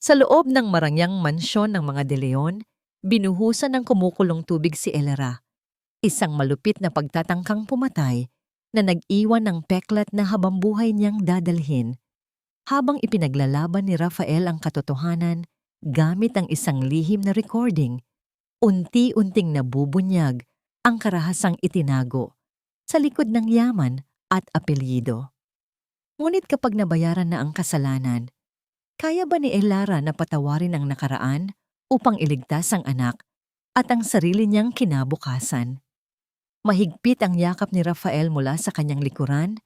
Sa loob ng marangyang mansyon ng mga De Leon, binuhusan ng kumukulong tubig si Elera, isang malupit na pagtatangkang pumatay na nag-iwan ng peklat na habambuhay niyang dadalhin habang ipinaglalaban ni Rafael ang katotohanan gamit ang isang lihim na recording. Unti-unting nabubunyag ang karahasang itinago sa likod ng yaman at apelyido. Ngunit kapag nabayaran na ang kasalanan, kaya ba ni Elara na patawarin ang nakaraan upang iligtas ang anak at ang sarili niyang kinabukasan? Mahigpit ang yakap ni Rafael mula sa kanyang likuran.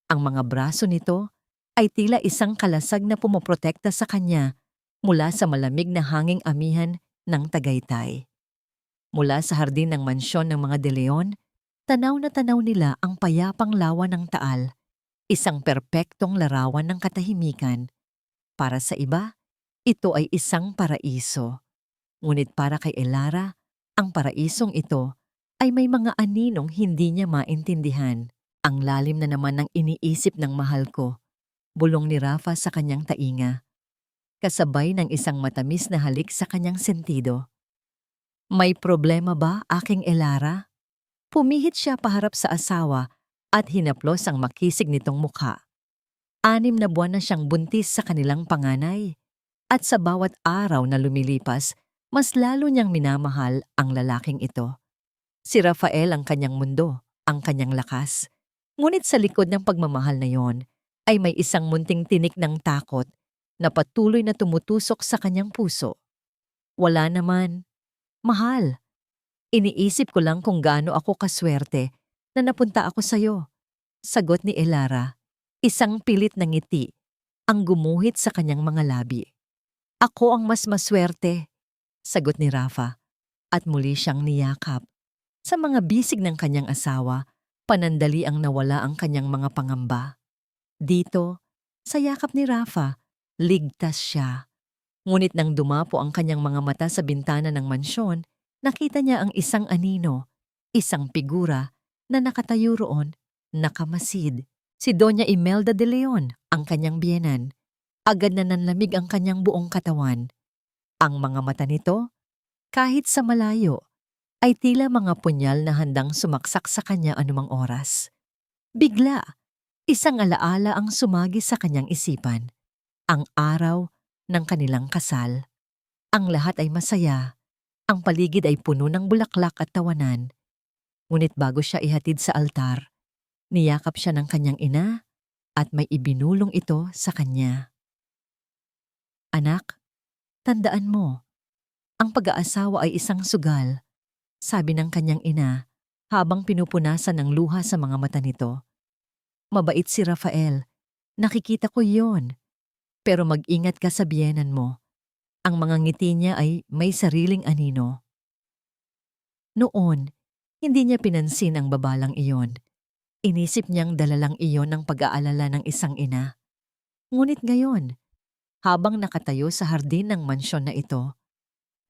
Ang mga braso nito ay tila isang kalasag na pumoprotekta sa kanya mula sa malamig na hanging amihan ng Tagaytay. Mula sa hardin ng mansyon ng mga De Leon, tanaw na tanaw nila ang payapang lawa ng Taal, isang perpektong larawan ng katahimikan. Para sa iba, ito ay isang paraiso. Ngunit para kay Elara, ang paraisong ito ay may mga aninong hindi niya maintindihan. Ang lalim na naman ng iniisip ng mahal ko, bulong ni Rafa sa kanyang tainga, kasabay ng isang matamis na halik sa kanyang sentido. May problema ba, aking Elara? Pumihit siya paharap sa asawa at hinaplos ang makisig nitong mukha. 6 na buwan na siyang buntis sa kanilang panganay. At sa bawat araw na lumilipas, mas lalo niyang minamahal ang lalaking ito. Si Rafael ang kanyang mundo, ang kanyang lakas. Ngunit sa likod ng pagmamahal na yon, ay may isang munting tinik ng takot na patuloy na tumutusok sa kanyang puso. Wala naman. Mahal. Iniisip ko lang kung gaano ako kaswerte na napunta ako sa'yo. Sagot ni Elara, isang pilit na ngiti ang gumuhit sa kanyang mga labi. Ako ang mas maswerte, sagot ni Rafa, at muli siyang niyakap. Sa mga bisig ng kanyang asawa, panandali ang nawala ang kanyang mga pangamba. Dito, sa yakap ni Rafa, ligtas siya. Ngunit nang dumapo ang kanyang mga mata sa bintana ng mansyon, nakita niya ang isang anino, isang figura na nakatayo roon, nakamasid. Si Doña Imelda de Leon, ang kanyang biyenan. Agad na nanlamig ang kanyang buong katawan. Ang mga mata nito, kahit sa malayo, ay tila mga punyal na handang sumaksak sa kanya anumang oras. Bigla, isang alaala ang sumagi sa kanyang isipan. Ang araw ng kanilang kasal. Ang lahat ay masaya. Ang paligid ay puno ng bulaklak at tawanan. Ngunit bago siya ihatid sa altar, niyakap siya ng kanyang ina at may ibinulong ito sa kanya. Anak, tandaan mo, ang pag-aasawa ay isang sugal, sabi ng kanyang ina habang pinupunasan ng luha sa mga mata nito. Mabait si Rafael, nakikita ko yon. Pero mag-ingat ka sa biyenan mo. Ang mga ngiti niya ay may sariling anino. Noon, hindi niya pinansin ang babalang iyon. Inisip niyang dala lang iyon ng pag-aalala ng isang ina. Ngunit ngayon, habang nakatayo sa hardin ng mansyon na ito,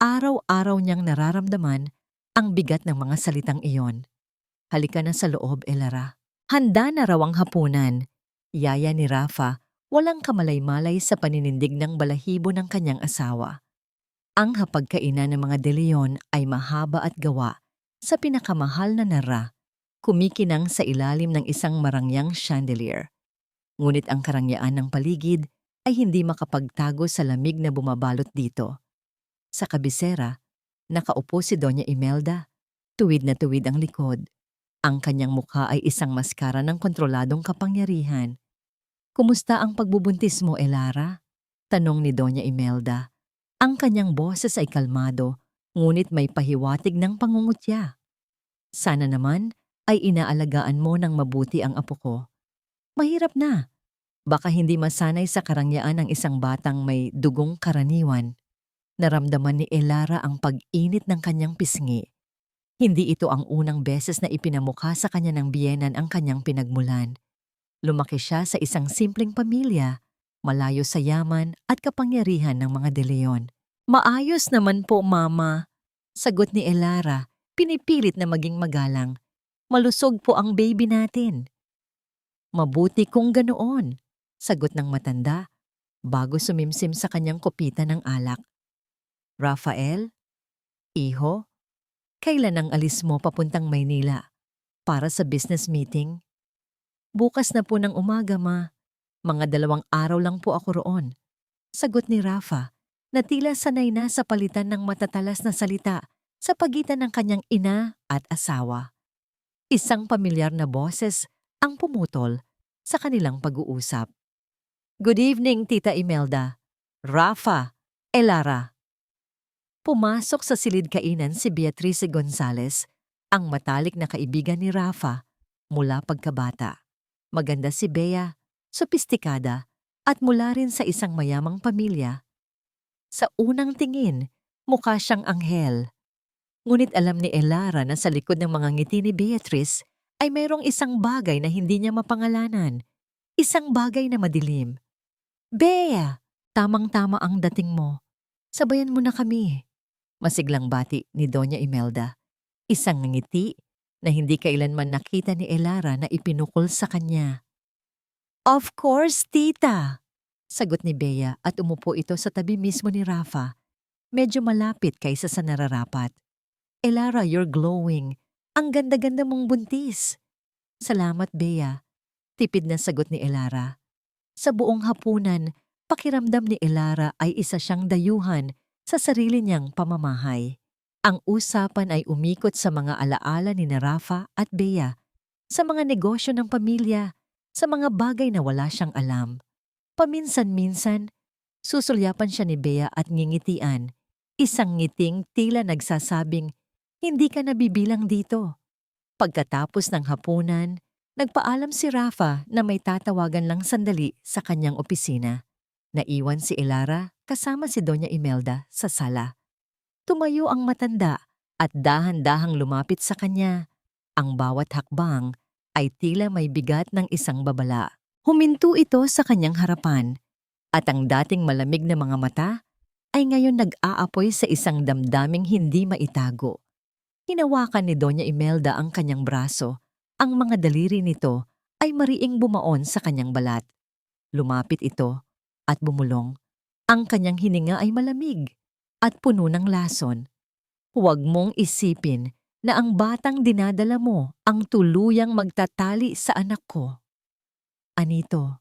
araw-araw niyang nararamdaman ang bigat ng mga salitang iyon. Halika na sa loob, Elara. Handa na raw ang hapunan. Yaya ni Rafa, walang kamalay-malay sa paninindig ng balahibo ng kanyang asawa. Ang hapagkainan ng mga De Leon ay mahaba at gawa sa pinakamahal na nara, kumikinang sa ilalim ng isang marangyang chandelier. Ngunit ang karangyaan ng paligid ay hindi makapagtago sa lamig na bumabalot dito. Sa kabisera, nakaupo si Doña Imelda, tuwid na tuwid ang likod. Ang kanyang mukha ay isang maskara ng kontroladong kapangyarihan. Kumusta ang pagbubuntis mo, Elara? Tanong ni Doña Imelda. Ang kanyang boses ay kalmado, ngunit may pahiwatig ng pangungutya. Sana naman ay inaalagaan mo ng mabuti ang apo ko. Mahirap na. Baka hindi masanay sa karangyaan ng isang batang may dugong karaniwan. Naramdaman ni Elara ang pag-init ng kanyang pisngi. Hindi ito ang unang beses na ipinamukha sa kanya ng biyenan ang kanyang pinagmulan. Lumaki siya sa isang simpleng pamilya, malayo sa yaman at kapangyarihan ng mga De Leon. Maayos naman po, Mama, sagot ni Elara, pinipilit na maging magalang. Malusog po ang baby natin. Mabuti kung ganoon, sagot ng matanda, bago sumimsim sa kanyang kopita ng alak. Rafael, iho, kailan ang alis mo papuntang Maynila para sa business meeting? Bukas na po ng umaga, ma. Mga 2 araw lang po ako roon. Sagot ni Rafa na tila sanay na sa palitan ng matatalas na salita sa pagitan ng kanyang ina at asawa. Isang pamilyar na boses ang pumutol sa kanilang pag-uusap. Good evening, Tita Imelda. Rafa, Elara. Pumasok sa silid kainan si Beatrice Gonzales, ang matalik na kaibigan ni Rafa mula pagkabata. Maganda si Bea, sopistikada, at mula rin sa isang mayamang pamilya. Sa unang tingin, mukha siyang anghel. Ngunit alam ni Elara na sa likod ng mga ngiti ni Beatrice ay mayroong isang bagay na hindi niya mapangalanan. Isang bagay na madilim. Bea, tamang-tama ang dating mo. Sabayan mo na kami. Masiglang bati ni Doña Imelda. Isang ngiti na hindi kailanman nakita ni Elara na ipinukol sa kanya. Of course, tita! Sagot ni Bea at umupo ito sa tabi mismo ni Rafa. Medyo malapit kaysa sa nararapat. Elara, you're glowing. Ang ganda-ganda mong buntis. Salamat, Bea. Tipid na sagot ni Elara. Sa buong hapunan, pakiramdam ni Elara ay isa siyang dayuhan sa sarili niyang pamamahay. Ang usapan ay umikot sa mga alaala ni Rafa at Bea, sa mga negosyo ng pamilya, sa mga bagay na wala siyang alam. Paminsan-minsan, susulyapan siya ni Bea at ngingitian, isang ngiting tila nagsasabing, hindi ka nabibilang dito. Pagkatapos ng hapunan, nagpaalam si Rafa na may tatawagan lang sandali sa kanyang opisina. Naiwan si Elara kasama si Doña Imelda sa sala. Tumayo ang matanda at dahan-dahang lumapit sa kanya. Ang bawat hakbang ay tila may bigat ng isang babala. Huminto ito sa kanyang harapan at ang dating malamig na mga mata ay ngayon nag-aapoy sa isang damdaming hindi maitago. Hinawakan ni Doña Imelda ang kanyang braso. Ang mga daliri nito ay mariing bumaon sa kanyang balat. Lumapit ito at bumulong. Ang kanyang hininga ay malamig at puno ng lason. Huwag mong isipin na ang batang dinadala mo ang tuluyang magtatali sa anak ko. Anito,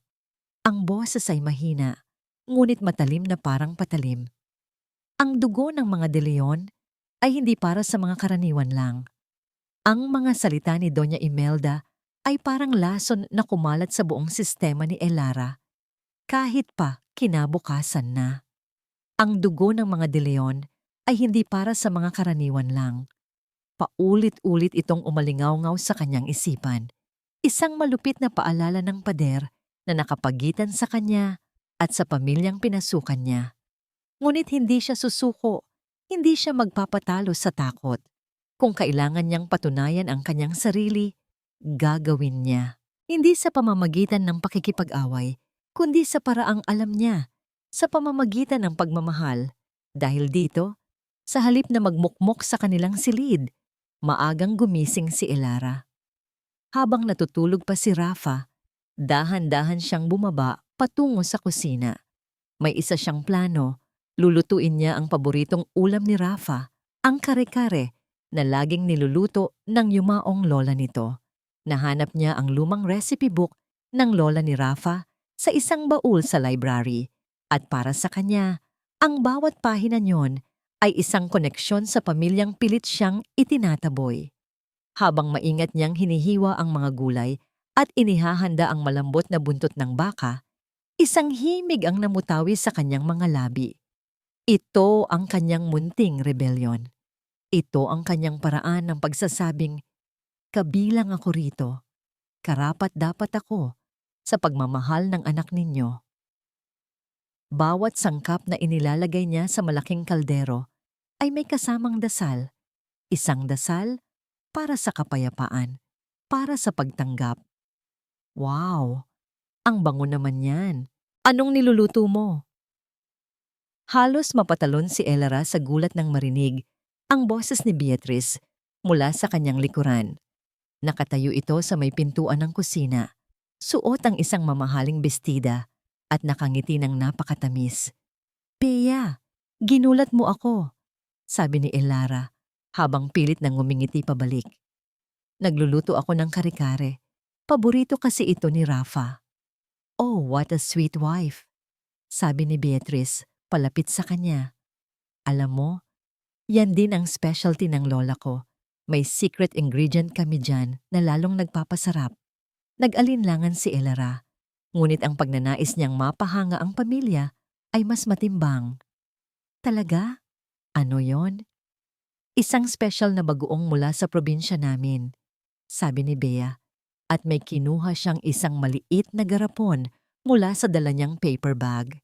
ang boses ay mahina, ngunit matalim na parang patalim. Ang dugo ng mga De Leon ay hindi para sa mga karaniwan lang. Ang mga salita ni Doña Imelda ay parang lason na kumalat sa buong sistema ni Elara. Kahit pa kinabukasan na. Ang dugo ng mga De Leon ay hindi para sa mga karaniwan lang. Paulit-ulit itong umalingaw-ngaw sa kanyang isipan. Isang malupit na paalala ng pader na nakapagitan sa kanya at sa pamilyang pinasukan niya. Ngunit hindi siya susuko, hindi siya magpapatalo sa takot. Kung kailangan niyang patunayan ang kanyang sarili, gagawin niya. Hindi sa pamamagitan ng pakikipag-away, kundi sa paraang alam niya, sa pamamagitan ng pagmamahal. Dahil dito, sa halip na magmukmok sa kanilang silid, maagang gumising si Elara. Habang natutulog pa si Rafa, dahan-dahan siyang bumaba patungo sa kusina. May isa siyang plano, lulutuin niya ang paboritong ulam ni Rafa, ang kare-kare na laging niluluto ng yumaong lola nito. Nahanap niya ang lumang recipe book ng lola ni Rafa sa isang baul sa library at para sa kanya, ang bawat pahina niyon ay isang koneksyon sa pamilyang pilit siyang itinataboy. Habang maingat niyang hinihiwa ang mga gulay at inihahanda ang malambot na buntot ng baka, isang himig ang namutawi sa kanyang mga labi. Ito ang kanyang munting rebelyon. Ito ang kanyang paraan ng pagsasabing, kabilang ako rito. Karapat-dapat ako sa pagmamahal ng anak ninyo. Bawat sangkap na inilalagay niya sa malaking kaldero ay may kasamang dasal. Isang dasal para sa kapayapaan, para sa pagtanggap. Wow! Ang bango naman yan. Anong niluluto mo? Halos mapatalon si Elara sa gulat ng marinig ang boses ni Beatrice mula sa kanyang likuran. Nakatayo ito sa may pintuan ng kusina. Suot ang isang mamahaling bestida at nakangiti ng napakatamis. Bea, ginulat mo ako, sabi ni Elara habang pilit nang ngumingiti pabalik. Nagluluto ako ng kare-kare. Paborito kasi ito ni Rafa. Oh, what a sweet wife, sabi ni Beatrice palapit sa kanya. Alam mo, yan din ang specialty ng lola ko. May secret ingredient kami dyan na lalong nagpapasarap. Nag-alinlangan si Elara, ngunit ang pagnanais niyang mapahanga ang pamilya ay mas matimbang. Talaga? Ano yon? Isang special na bagoong mula sa probinsya namin, sabi ni Bea, at may kinuha siyang isang maliit na garapon mula sa dala niyang paper bag.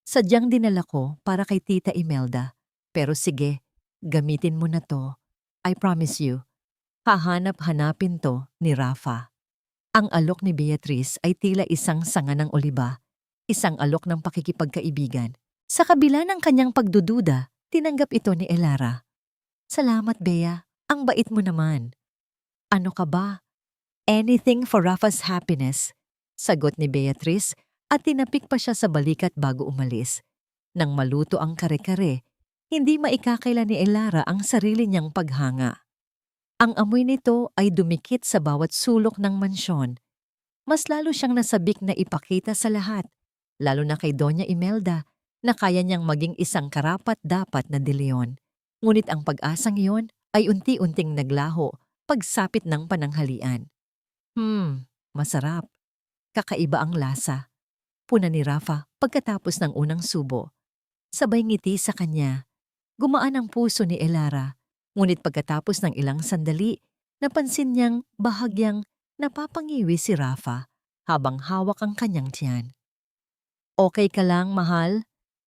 Sadyang dinala ko para kay Tita Imelda, pero sige, gamitin mo na to. I promise you, hahanap-hanapin to ni Rafa. Ang alok ni Beatrice ay tila isang sanga ng oliba, isang alok ng pakikipagkaibigan. Sa kabila ng kanyang pagdududa, tinanggap ito ni Elara. Salamat, Bea. Ang bait mo naman. Ano ka ba? Anything for Rafa's happiness, sagot ni Beatrice at tinapik pa siya sa balikat bago umalis. Nang maluto ang kare-kare, hindi maikakaila ni Elara ang sarili niyang paghanga. Ang amoy nito ay dumikit sa bawat sulok ng mansyon. Mas lalo siyang nasabik na ipakita sa lahat, lalo na kay Doña Imelda, na kaya niyang maging isang karapat-dapat na De Leon. Ngunit ang pag-asang iyon ay unti-unting naglaho pagsapit ng pananghalian. Masarap. Kakaiba ang lasa. Puna ni Rafa pagkatapos ng unang subo. Sabay ngiti sa kanya. Gumaan ang puso ni Elara, ngunit pagkatapos ng ilang sandali, napansin niyang bahagyang napapangiwi si Rafa habang hawak ang kanyang tiyan. Okay ka lang, mahal?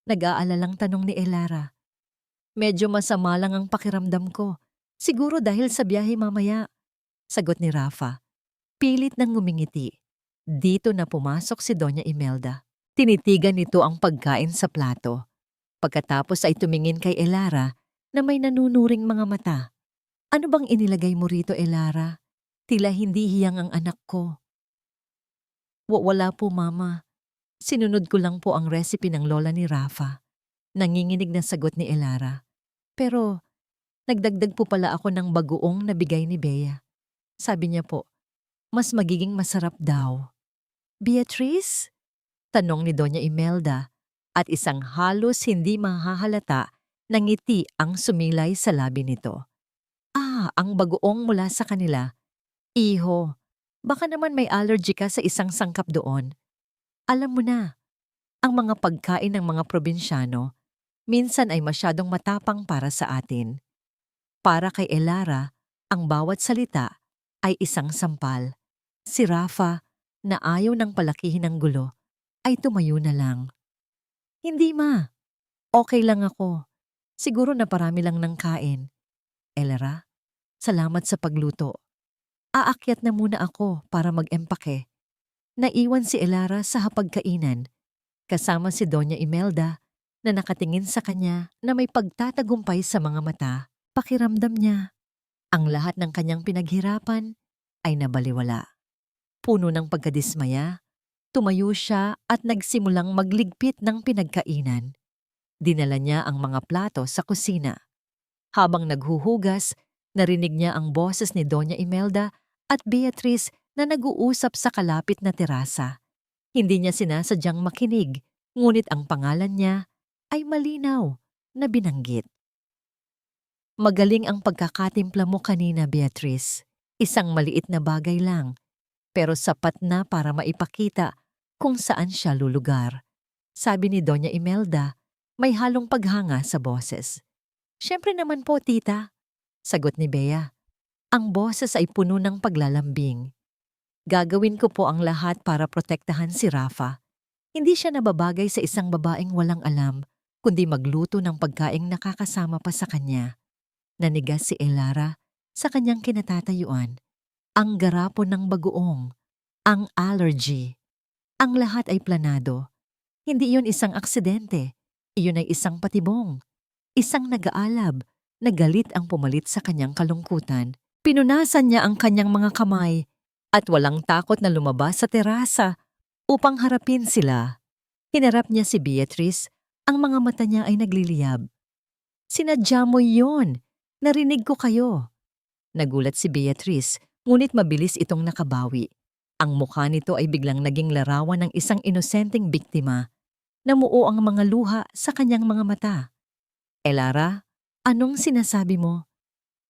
Nag-aalalang tanong ni Elara. Medyo masama lang ang pakiramdam ko. Siguro dahil sa biyahe mamaya, sagot ni Rafa. Pilit nang ngumingiti. Dito na pumasok si Doña Imelda. Tinitigan nito ang pagkain sa plato. Pagkatapos ay tumingin kay Elara na may nanunuring mga mata. Ano bang inilagay mo rito, Elara? Tila hindi hiyang ang anak ko. Wala po, Mama. Sinunod ko lang po ang recipe ng lola ni Rafa. Nanginginig na sagot ni Elara. Pero nagdagdag po pala ako ng bagoong na bigay ni Bea. Sabi niya po, mas magiging masarap daw. Beatrice? Tanong ni Doña Imelda at isang halos hindi mahahalata na ngiti ang sumilay sa labi nito. Ang bagoong mula sa kanila. Iho, baka naman may allergy ka sa isang sangkap doon. Alam mo na, ang mga pagkain ng mga probinsyano minsan ay masyadong matapang para sa atin. Para kay Elara, ang bawat salita ay isang sampal. Si Rafa, na ayaw ng palakihin ng gulo, ay tumayo na lang. Hindi, Ma. Okay lang ako. Siguro naparami lang ng kain. Elara, salamat sa pagluto. Aakyat na muna ako para mag-empake. Naiwan si Elara sa hapagkainan, kasama si Doña Imelda na nakatingin sa kanya na may pagtatagumpay sa mga mata. Pakiramdam niya, ang lahat ng kanyang pinaghirapan ay nabaliwala. Puno ng pagkadismaya, tumayo siya at nagsimulang magligpit ng pinagkainan. Dinala niya ang mga plato sa kusina. Habang naghuhugas, narinig niya ang boses ni Doña Imelda at Beatrice na nag-uusap sa kalapit na terasa. Hindi niya sinasadyang makinig, ngunit ang pangalan niya ay malinaw na binanggit. Magaling ang pagkakatimpla mo kanina, Beatrice. Isang maliit na bagay lang, pero sapat na para maipakita kung saan siya lulugar. Sabi ni Doña Imelda, may halong paghanga sa boses. Siyempre naman po, tita, sagot ni Bea. Ang boses ay puno ng paglalambing. Gagawin ko po ang lahat para protektahan si Rafa. Hindi siya nababagay sa isang babaeng walang alam, kundi magluto ng pagkaing nakakasama pa sa kanya. Nanigas si Elara sa kanyang kinatatayuan. Ang garapon ng bagoong, ang allergy. Ang lahat ay planado. Hindi iyon isang aksidente. Iyon ay isang patibong. Isang nag-aalab na galit ang pumalit sa kanyang kalungkutan. Pinunasan niya ang kanyang mga kamay at walang takot na lumabas sa terasa upang harapin sila. Hinarap niya si Beatrice, ang mga mata niya ay nagliliyab. Sinadya mo yon. Narinig ko kayo. Nagulat si Beatrice, ngunit mabilis itong nakabawi. Ang mukha nito ay biglang naging larawan ng isang inosenteng biktima. Namuo ang mga luha sa kanyang mga mata. Elara, anong sinasabi mo?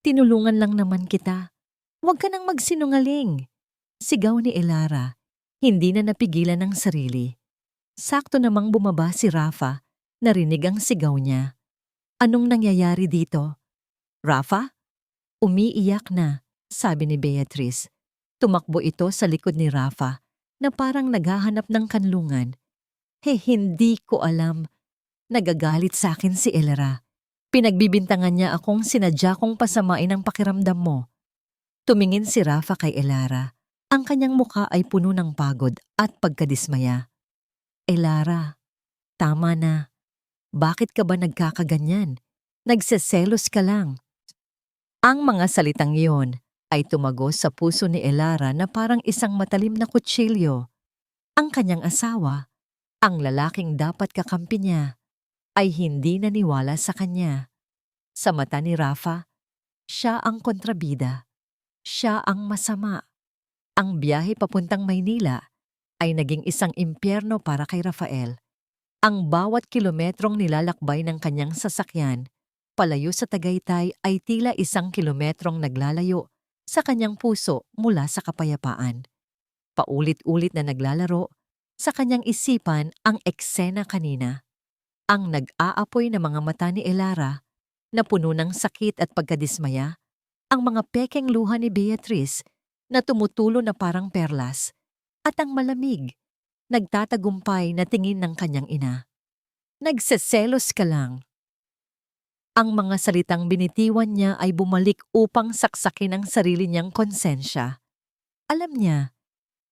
Tinulungan lang naman kita. Huwag ka nang magsinungaling. Sigaw ni Elara, hindi na napigilan ng sarili. Sakto namang bumaba si Rafa, narinig ang sigaw niya. Anong nangyayari dito? Rafa? Umiiyak na, sabi ni Beatrice. Tumakbo ito sa likod ni Rafa na parang naghahanap ng kanlungan. Hindi ko alam. Nagagalit sa akin si Elara. Pinagbibintangan niya akong sinadya kong pasamain ang pakiramdam mo. Tumingin si Rafa kay Elara. Ang kanyang mukha ay puno ng pagod at pagkadismaya. Elara, tama na. Bakit ka ba nagkakaganyan? Nagseselos ka lang. Ang mga salitang iyon ay tumagos sa puso ni Elara na parang isang matalim na kutsilyo. Ang kanyang asawa, ang lalaking dapat kakampi niya, ay hindi naniwala sa kanya. Sa mata ni Rafa, siya ang kontrabida. Siya ang masama. Ang biyahe papuntang Maynila ay naging isang impyerno para kay Rafael. Ang bawat kilometrong nilalakbay ng kanyang sasakyan palayo sa Tagaytay ay tila 1 kilometrong naglalayo sa kanyang puso mula sa kapayapaan. Paulit-ulit na naglalaro sa kanyang isipan ang eksena kanina. Ang nag-aapoy na mga mata ni Elara na puno ng sakit at pagkadismaya, ang mga pekeng luha ni Beatrice na tumutulo na parang perlas, at ang malamig, nagtatagumpay na tingin ng kanyang ina. Nagseselos ka lang. Ang mga salitang binitiwan niya ay bumalik upang saksakin ang sarili niyang konsensya. Alam niya,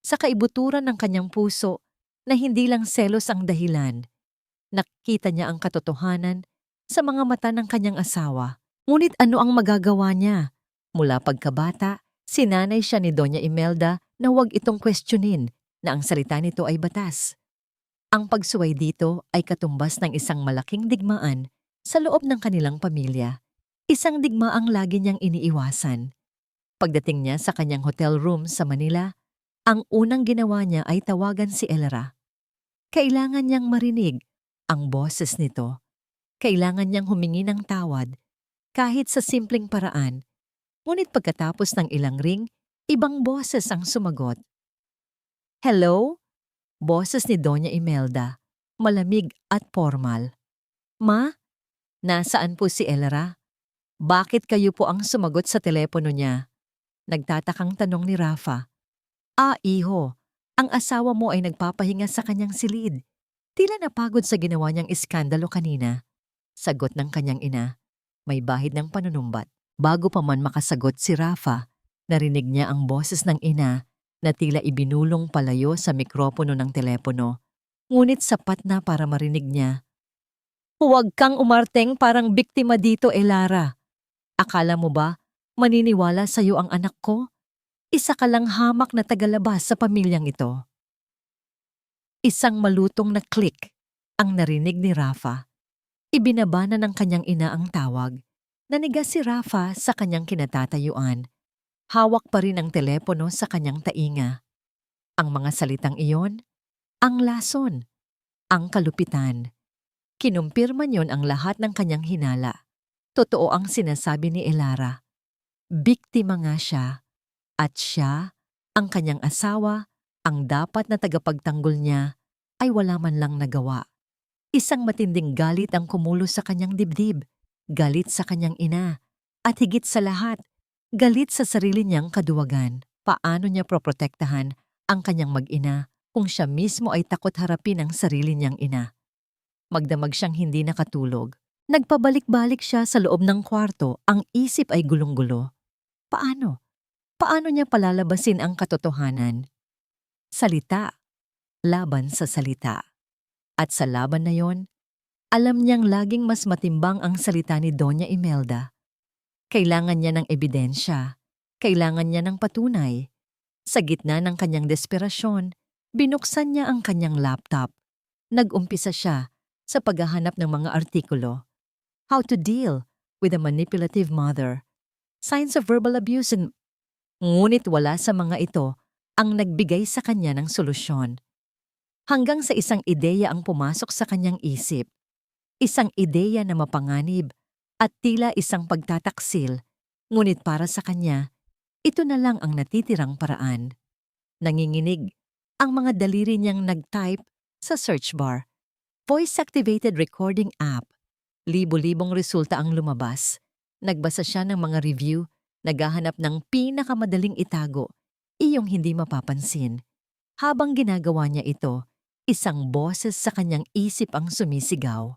sa kaibuturan ng kanyang puso, na hindi lang selos ang dahilan. Nakita niya ang katotohanan sa mga mata ng kanyang asawa. Ngunit ano ang magagawa niya? Mula pagkabata, sinanay siya ni Doña Imelda na huwag itong questionin na ang salita nito ay batas. Ang pagsuway dito ay katumbas ng isang malaking digmaan sa loob ng kanilang pamilya. Isang digmaang lagi niyang iniiwasan. Pagdating niya sa kanyang hotel room sa Manila, ang unang ginawa niya ay tawagan si Elara. Kailangan niyang marinig ang boses nito. Kailangan niyang humingi ng tawad kahit sa simpleng paraan. Ngunit pagkatapos ng ilang ring, ibang boses ang sumagot. Hello? Boses ni Doña Imelda, malamig at formal. Ma? Nasaan po si Elara? Bakit kayo po ang sumagot sa telepono niya? Nagtatakang tanong ni Rafa. Iho, ang asawa mo ay nagpapahinga sa kanyang silid. Tila napagod sa ginawa niyang iskandalo kanina. Sagot ng kanyang ina, may bahid ng panunumbat. Bago pa man makasagot si Rafa, narinig niya ang boses ng ina na tila ibinulong palayo sa mikropono ng telepono. Ngunit sapat na para marinig niya. Huwag kang umarteng parang biktima dito, Elara. Akala mo ba maniniwala sa'yo ang anak ko? Isa ka lang hamak na tagalabas sa pamilyang ito. Isang malutong na click ang narinig ni Rafa. Ibinaba na ng kanyang ina ang tawag. Nanigas si Rafa sa kanyang kinatatayuan. Hawak pa rin ang telepono sa kanyang tainga. Ang mga salitang iyon, ang lason, ang kalupitan. Kinumpirma niyon ang lahat ng kanyang hinala. Totoo ang sinasabi ni Elara. Biktima nga siya. At siya, ang kanyang asawa, ang dapat na tagapagtanggol niya, ay wala man lang nagawa. Isang matinding galit ang kumulo sa kanyang dibdib, galit sa kanyang ina, at higit sa lahat, galit sa sarili niyang kaduwagan. Paano niya proprotektahan ang kanyang mag-ina kung siya mismo ay takot harapin ang sarili niyang ina? Magdamag siyang hindi nakatulog. Nagpabalik-balik siya sa loob ng kwarto, ang isip ay gulong-gulo. Paano? Paano niya palalabasin ang katotohanan? Salita, laban sa salita. At sa laban na yon, alam niyang laging mas matimbang ang salita ni Doña Imelda. Kailangan niya ng ebidensya, kailangan niya ng patunay. Sa gitna ng kanyang desperasyon, binuksan niya ang kanyang laptop. Nag-umpisa siya sa paghahanap ng mga artikulo. How to deal with a manipulative mother. Signs of verbal abuse and... Ngunit wala sa mga ito ang nagbigay sa kanya ng solusyon. Hanggang sa isang ideya ang pumasok sa kanyang isip. Isang ideya na mapanganib at tila isang pagtataksil. Ngunit para sa kanya, ito na lang ang natitirang paraan. Nanginginig ang mga daliri niyang nag-type sa search bar. Voice-activated recording app. Libo-libong resulta ang lumabas. Nagbasa siya ng mga review, naghahanap ng pinakamadaling itago, iyong hindi mapapansin. Habang ginagawa niya ito, isang boses sa kanyang isip ang sumisigaw.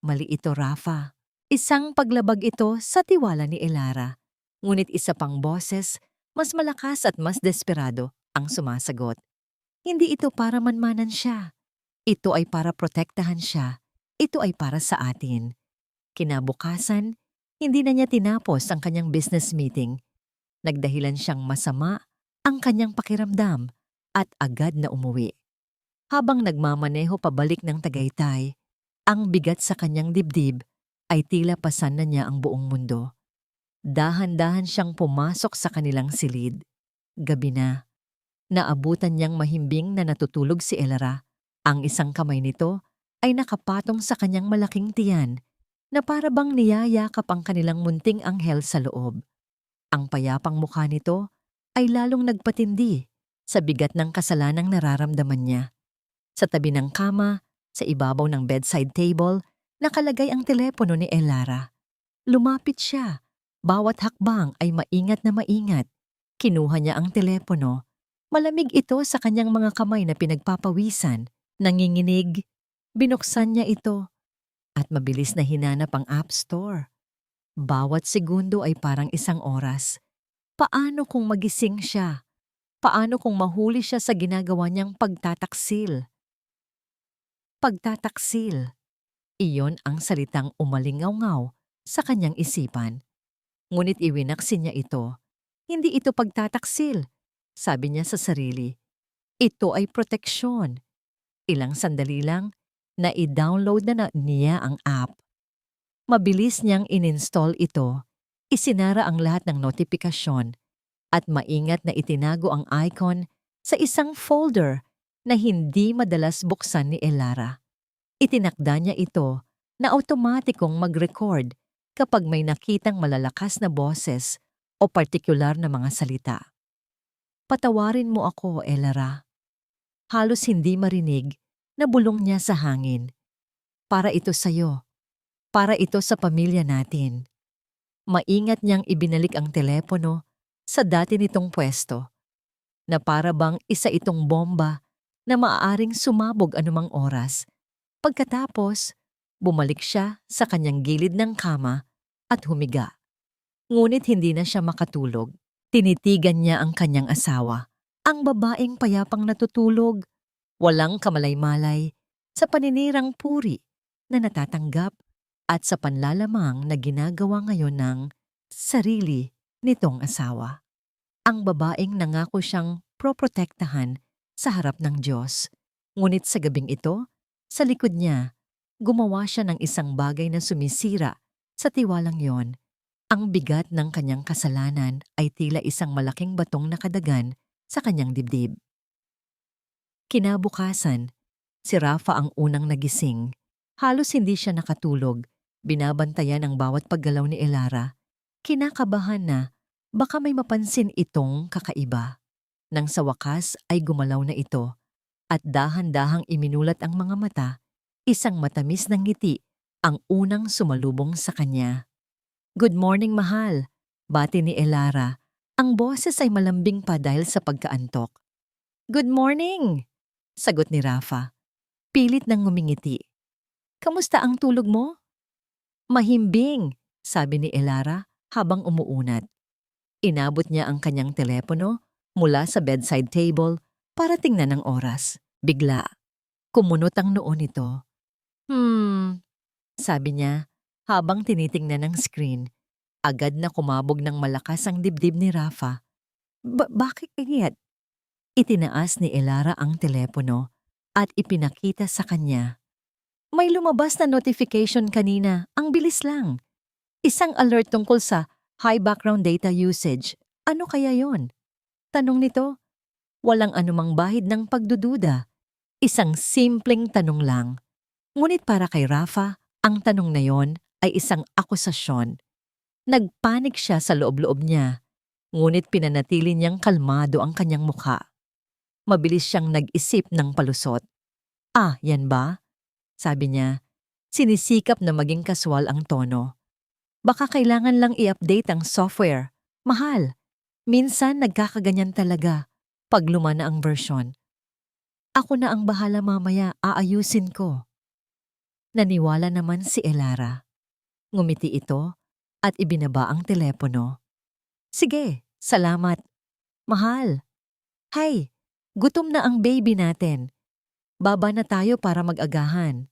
Mali ito, Rafa. Isang paglabag ito sa tiwala ni Elara. Ngunit isa pang boses, mas malakas at mas desperado, ang sumasagot. Hindi ito para manmanan siya. Ito ay para protektahan siya. Ito ay para sa atin. Kinabukasan, hindi na niya tinapos ang kanyang business meeting. Nagdahilan siyang masama ang kanyang pakiramdam at agad na umuwi. Habang nagmamaneho pabalik ng Tagaytay, ang bigat sa kanyang dibdib ay tila pasan na niya ang buong mundo. Dahan-dahan siyang pumasok sa kanilang silid. Gabi na. Naabutan niyang mahimbing na natutulog si Elara. Ang isang kamay nito ay nakapatong sa kanyang malaking tiyan na para bang niyayakap ang kanilang munting anghel sa loob. Ang payapang mukha nito ay lalong nagpatindi sa bigat ng kasalanang nararamdaman niya. Sa tabi ng kama, sa ibabaw ng bedside table, nakalagay ang telepono ni Elara. Lumapit siya. Bawat hakbang ay maingat na maingat. Kinuha niya ang telepono. Malamig ito sa kanyang mga kamay na pinagpapawisan. Nanginginig. Binuksan niya ito. At mabilis na hinanap ang App Store. Bawat segundo ay parang isang oras. Paano kung magising siya? Paano kung mahuli siya sa ginagawa niyang pagtataksil? Pagtataksil. Iyon ang salitang umalingaw-ngaw sa kanyang isipan. Ngunit iwinaksin niya ito. Hindi ito pagtataksil, sabi niya sa sarili. Ito ay proteksyon. Ilang sandali lang, na i-download na niya ang app. Mabilis niyang in-install ito, isinara ang lahat ng notifikasyon, at maingat na itinago ang icon sa isang folder na hindi madalas buksan ni Elara. Itinakda niya ito na automatikong mag-record kapag may nakitang malalakas na boses o partikular na mga salita. Patawarin mo ako, Elara. Halos hindi marinig na bulong niya sa hangin. Para ito sa'yo. Para ito sa pamilya natin. Maingat niyang ibinalik ang telepono sa dati nitong pwesto, na para bang isa itong bomba na maaaring sumabog anumang oras. Pagkatapos, bumalik siya sa kanyang gilid ng kama at humiga. Ngunit hindi na siya makatulog. Tinitigan niya ang kanyang asawa, ang babaeng payapang natutulog, walang kamalay-malay, sa paninirang puri na natatanggap at sa panlalamang na ginagawa ngayon ng sarili nitong asawa. Ang babaeng nangako siyang proprotektahan sa harap ng Diyos. Ngunit sa gabing ito, sa likod niya, gumawa siya ng isang bagay na sumisira sa tiwalang yon. Ang bigat ng kanyang kasalanan ay tila isang malaking batong nakadagan sa kanyang dibdib. Kinabukasan, si Rafa ang unang nagising. Halos hindi siya nakatulog. Binabantayan ang bawat paggalaw ni Elara. Kinakabahan na baka may mapansin itong kakaiba. Nang sa wakas ay gumalaw na ito at dahan-dahang iminulat ang mga mata, isang matamis na ngiti ang unang sumalubong sa kanya. Good morning, mahal. Bati ni Elara. Ang boses ay malambing pa dahil sa pagkaantok. Good morning! Sagot ni Rafa. Pilit nang ngumingiti. Kamusta ang tulog mo? Mahimbing, sabi ni Elara habang umuunat. Inabot niya ang kanyang telepono mula sa bedside table para tingnan ang oras. Bigla, kumunot ang noo nito. Sabi niya habang tinitingnan ang screen. Agad na kumabog ng malakas ang dibdib ni Rafa. Bakit kayat? Itinaas ni Elara ang telepono. at ipinakita sa kanya. May lumabas na notification kanina, ang bilis lang. Isang alert tungkol sa high background data usage. Ano kaya yon? Tanong nito. Walang anumang bahid ng pagdududa. Isang simpleng tanong lang. Ngunit para kay Rafa, ang tanong na yon ay isang akusasyon. Nagpanik siya sa loob-loob niya, ngunit pinanatili niyang kalmado ang kanyang mukha. Mabilis siyang nag-isip ng palusot. Ah, yan ba? Sabi niya, sinisikap na maging kaswal ang tono. Baka kailangan lang i-update ang software. Mahal. Minsan nagkakaganyan talaga pag luma na ang version. Ako na ang bahala mamaya, aayusin ko. Naniwala naman si Elara. Ngumiti ito at ibinaba ang telepono. Sige, salamat. Mahal. Hay, gutom na ang baby natin. Baba na tayo para mag-agahan.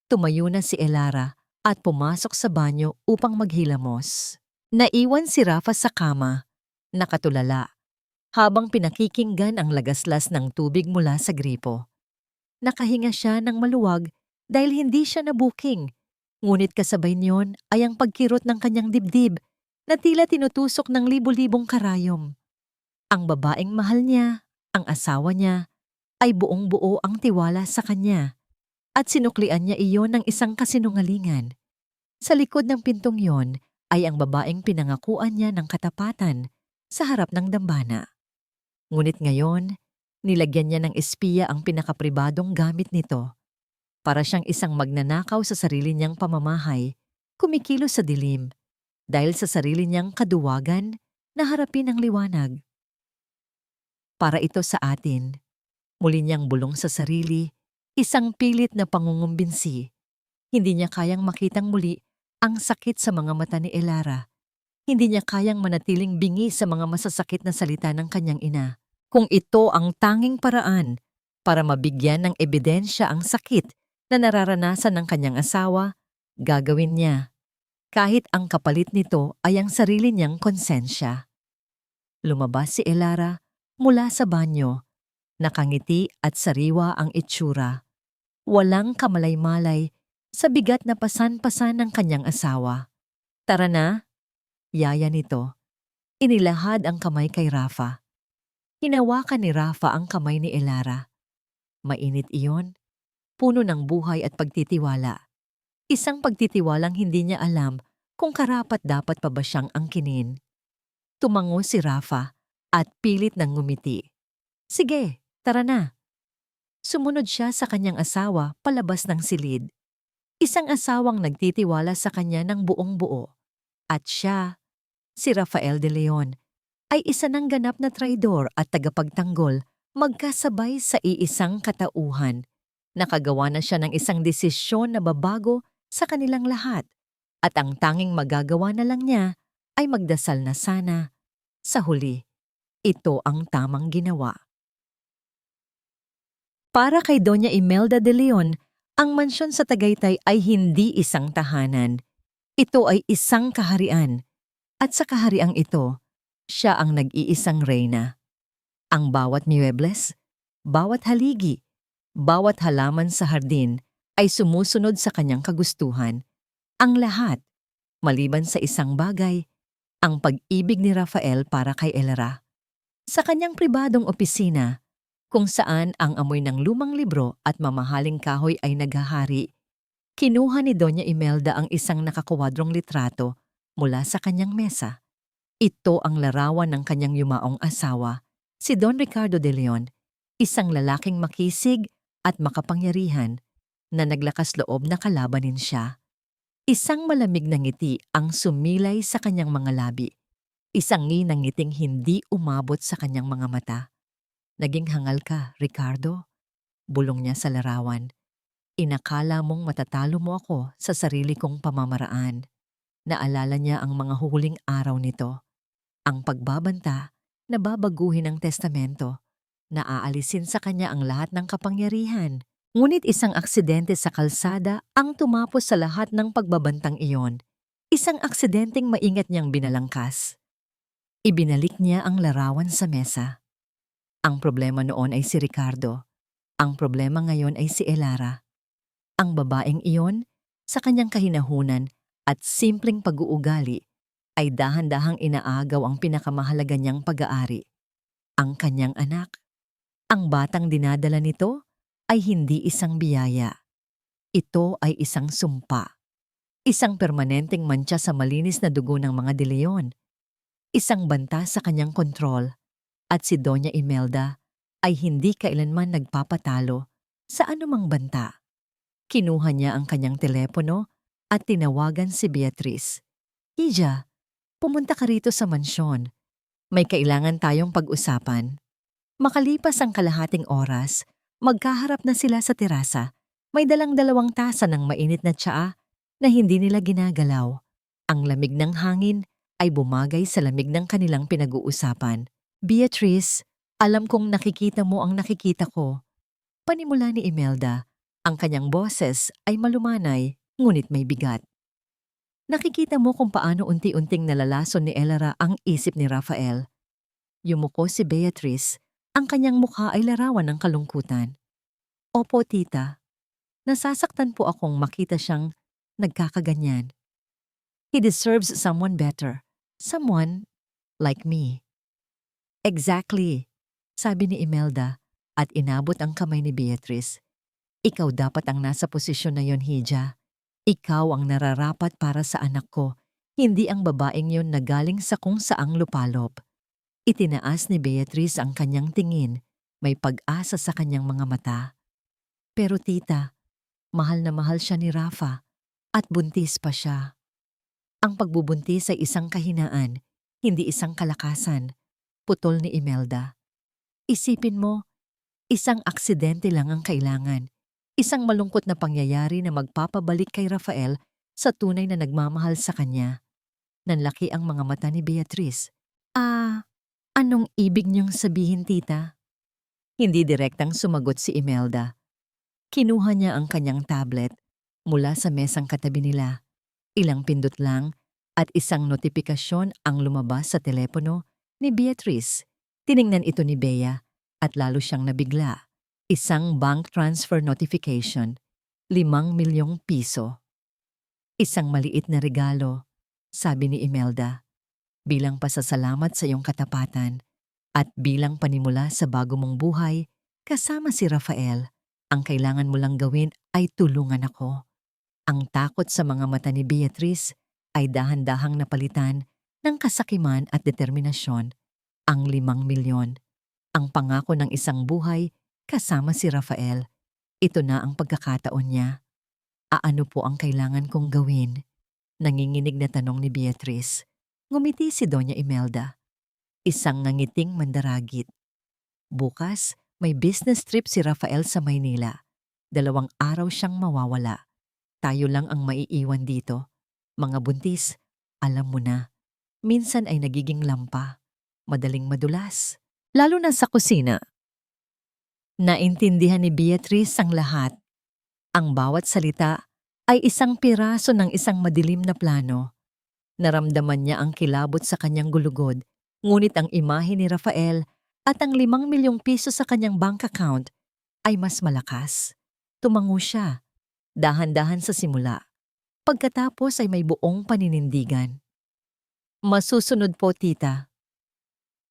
Tumayo na si Elara at pumasok sa banyo upang maghilamos. Naiwan si Rafa sa kama, nakatulala, habang pinakikinggan ang lagaslas ng tubig mula sa gripo. Nakahinga siya ng maluwag dahil hindi siya nabuking. Ngunit kasabay niyon ay ang pagkirot ng kanyang dibdib na tila tinutusok ng libo-libong karayom. Ang babaeng mahal niya, ang asawa niya, ay buong-buo ang tiwala sa kanya at sinuklian niya iyon ng isang kasinungalingan. Sa likod ng pintong yon ay ang babaeng pinangakuan niya ng katapatan sa harap ng dambana. Ngunit ngayon, nilagyan niya ng espiya ang pinakapribadong gamit nito. Para siyang isang magnanakaw sa sarili niyang pamamahay, kumikilos sa dilim, dahil sa sarili niyang kaduwagan na harapin ang liwanag. Para ito sa atin, muli niyang bulong sa sarili, isang pilit na pangungumbinsi. Hindi niya kayang makitang muli ang sakit sa mga mata ni Elara. Hindi niya kayang manatiling bingi sa mga masasakit na salita ng kanyang ina. Kung ito ang tanging paraan para mabigyan ng ebidensya ang sakit na nararanasan ng kanyang asawa, gagawin niya. Kahit ang kapalit nito ay ang sarili niyang konsensya. Lumabas si Elara mula sa banyo. Nakangiti at sariwa ang itsura. Walang kamalay-malay sa bigat na pasan-pasan ng kanyang asawa. Tara na, yaya nito. Inilahad ang kamay kay Rafa. Hinawakan ni Rafa ang kamay ni Elara. Mainit iyon, puno ng buhay at pagtitiwala. Isang pagtitiwalang hindi niya alam kung karapat-dapat pa ba siyang angkinin. Tumango si Rafa at pilit nang ngumiti. Sige, tara na. Sumunod siya sa kanyang asawa palabas ng silid. Isang asawang nagtitiwala sa kanya ng buong buo. At siya, si Rafael de Leon, ay isa ng ganap na traidor at tagapagtanggol magkasabay sa iisang katauhan. Nakagawa na siya ng isang desisyon na babago sa kanilang lahat at ang tanging magagawa na lang niya ay magdasal na sana sa huli. Ito ang tamang ginawa. Para kay Doña Imelda de Leon, ang mansyon sa Tagaytay ay hindi isang tahanan. Ito ay isang kaharian. At sa kahariang ito, siya ang nag-iisang reyna. Ang bawat muebles, bawat haligi, bawat halaman sa hardin ay sumusunod sa kanyang kagustuhan. Ang lahat, maliban sa isang bagay, ang pag-ibig ni Rafael para kay Elara. Sa kanyang pribadong opisina, kung saan ang amoy ng lumang libro at mamahaling kahoy ay naghahari, kinuha ni Doña Imelda ang isang nakakuwadrong litrato mula sa kanyang mesa. Ito ang larawan ng kanyang yumaong asawa, si Don Ricardo de Leon, isang lalaking makisig at makapangyarihan na naglakas loob na kalabanin siya. Isang malamig na ngiti ang sumilay sa kanyang mga labi. Isang nginang ngiting hindi umabot sa kanyang mga mata. Naging hangal ka, Ricardo, bulong niya sa larawan. Inakala mong matatalo mo ako sa sarili kong pamamaraan. Naalala niya ang mga huhuling araw nito. Ang pagbabanta na babaguhin ang testamento, na aalisin sa kanya ang lahat ng kapangyarihan. Ngunit isang aksidente sa kalsada ang tumapos sa lahat ng pagbabantang iyon. Isang aksidenteng maingat niyang binalangkas. Ibinalik niya ang larawan sa mesa. Ang problema noon ay si Ricardo. Ang problema ngayon ay si Elara. Ang babaeng iyon, sa kanyang kahinahunan at simpleng pag-uugali, ay dahan-dahang inaagaw ang pinakamahalaga niyang pag-aari, ang kanyang anak. Ang batang dinadala nito ay hindi isang biyaya. Ito ay isang sumpa. Isang permanenteng mantsa sa malinis na dugo ng mga De Leon. Isang banta sa kanyang kontrol. At si Doña Imelda ay hindi kailanman nagpapatalo sa anumang banta. Kinuha niya ang kanyang telepono at tinawagan si Beatrice. Hija, pumunta ka rito sa mansyon. May kailangan tayong pag-usapan. Makalipas ang kalahating oras, magkaharap na sila sa terasa. May dalang-dalawang tasa ng mainit na tsaa na hindi nila ginagalaw. Ang lamig ng hangin ay bumagay sa lamig ng kanilang pinag-uusapan. Beatrice, alam kong nakikita mo ang nakikita ko. Panimula ni Imelda, ang kanyang boses ay malumanay, ngunit may bigat. Nakikita mo kung paano unti-unting nalalason ni Elara ang isip ni Rafael. Yumuko si Beatrice, ang kanyang mukha ay larawan ng kalungkutan. Opo, tita. Nasasaktan po akong makita siyang nagkakaganyan. He deserves someone better. Someone like me. Exactly, sabi ni Imelda at inabot ang kamay ni Beatrice. Ikaw dapat ang nasa posisyon na yon, Hija. Ikaw ang nararapat para sa anak ko, hindi ang babaeng yon na galing sa kung saang lupalop. Itinaas ni Beatrice ang kanyang tingin, may pag-asa sa kanyang mga mata. Pero tita, mahal na mahal siya ni Rafa at buntis pa siya. Ang pagbubuntis ay isang kahinaan, hindi isang kalakasan. Putol ni Imelda. Isipin mo, isang aksidente lang ang kailangan. Isang malungkot na pangyayari na magpapabalik kay Rafael sa tunay na nagmamahal sa kanya. Nanlaki ang mga mata ni Beatrice. Anong ibig niyong sabihin, tita? Hindi direktang sumagot si Imelda. Kinuha niya ang kanyang tablet mula sa mesang katabi nila. Ilang pindot lang at isang notifikasyon ang lumabas sa telepono ni Beatrice. Tiningnan ito ni Bea at lalo siyang nabigla. Isang bank transfer notification, 5 milyong piso. Isang maliit na regalo, sabi ni Imelda, bilang pasasalamat sa iyong katapatan at bilang panimula sa bago mong buhay kasama si Rafael. Ang kailangan mo lang gawin ay tulungan ako. Ang takot sa mga mata ni Beatrice ay dahan-dahang napalitan ng kasakiman at determinasyon. Ang 5 milyon. Ang pangako ng isang buhay kasama si Rafael. Ito na ang pagkakataon niya. Ano po ang kailangan kong gawin? Nanginginig na tanong ni Beatrice. Ngumiti si Doña Imelda. Isang ngangiting mandaragit. Bukas, may business trip si Rafael sa Maynila. 2 araw siyang mawawala. Tayo lang ang maiiwan dito. Mga buntis, alam mo na. Minsan ay nagiging lampa. Madaling madulas. Lalo na sa kusina. Naintindihan ni Beatrice ang lahat. Ang bawat salita ay isang piraso ng isang madilim na plano. Naramdaman niya ang kilabot sa kanyang gulugod, ngunit ang imahe ni Rafael at ang 5 milyong piso sa kanyang bank account ay mas malakas. Tumango siya, dahan-dahan sa simula. Pagkatapos ay may buong paninindigan. Masusunod po, tita.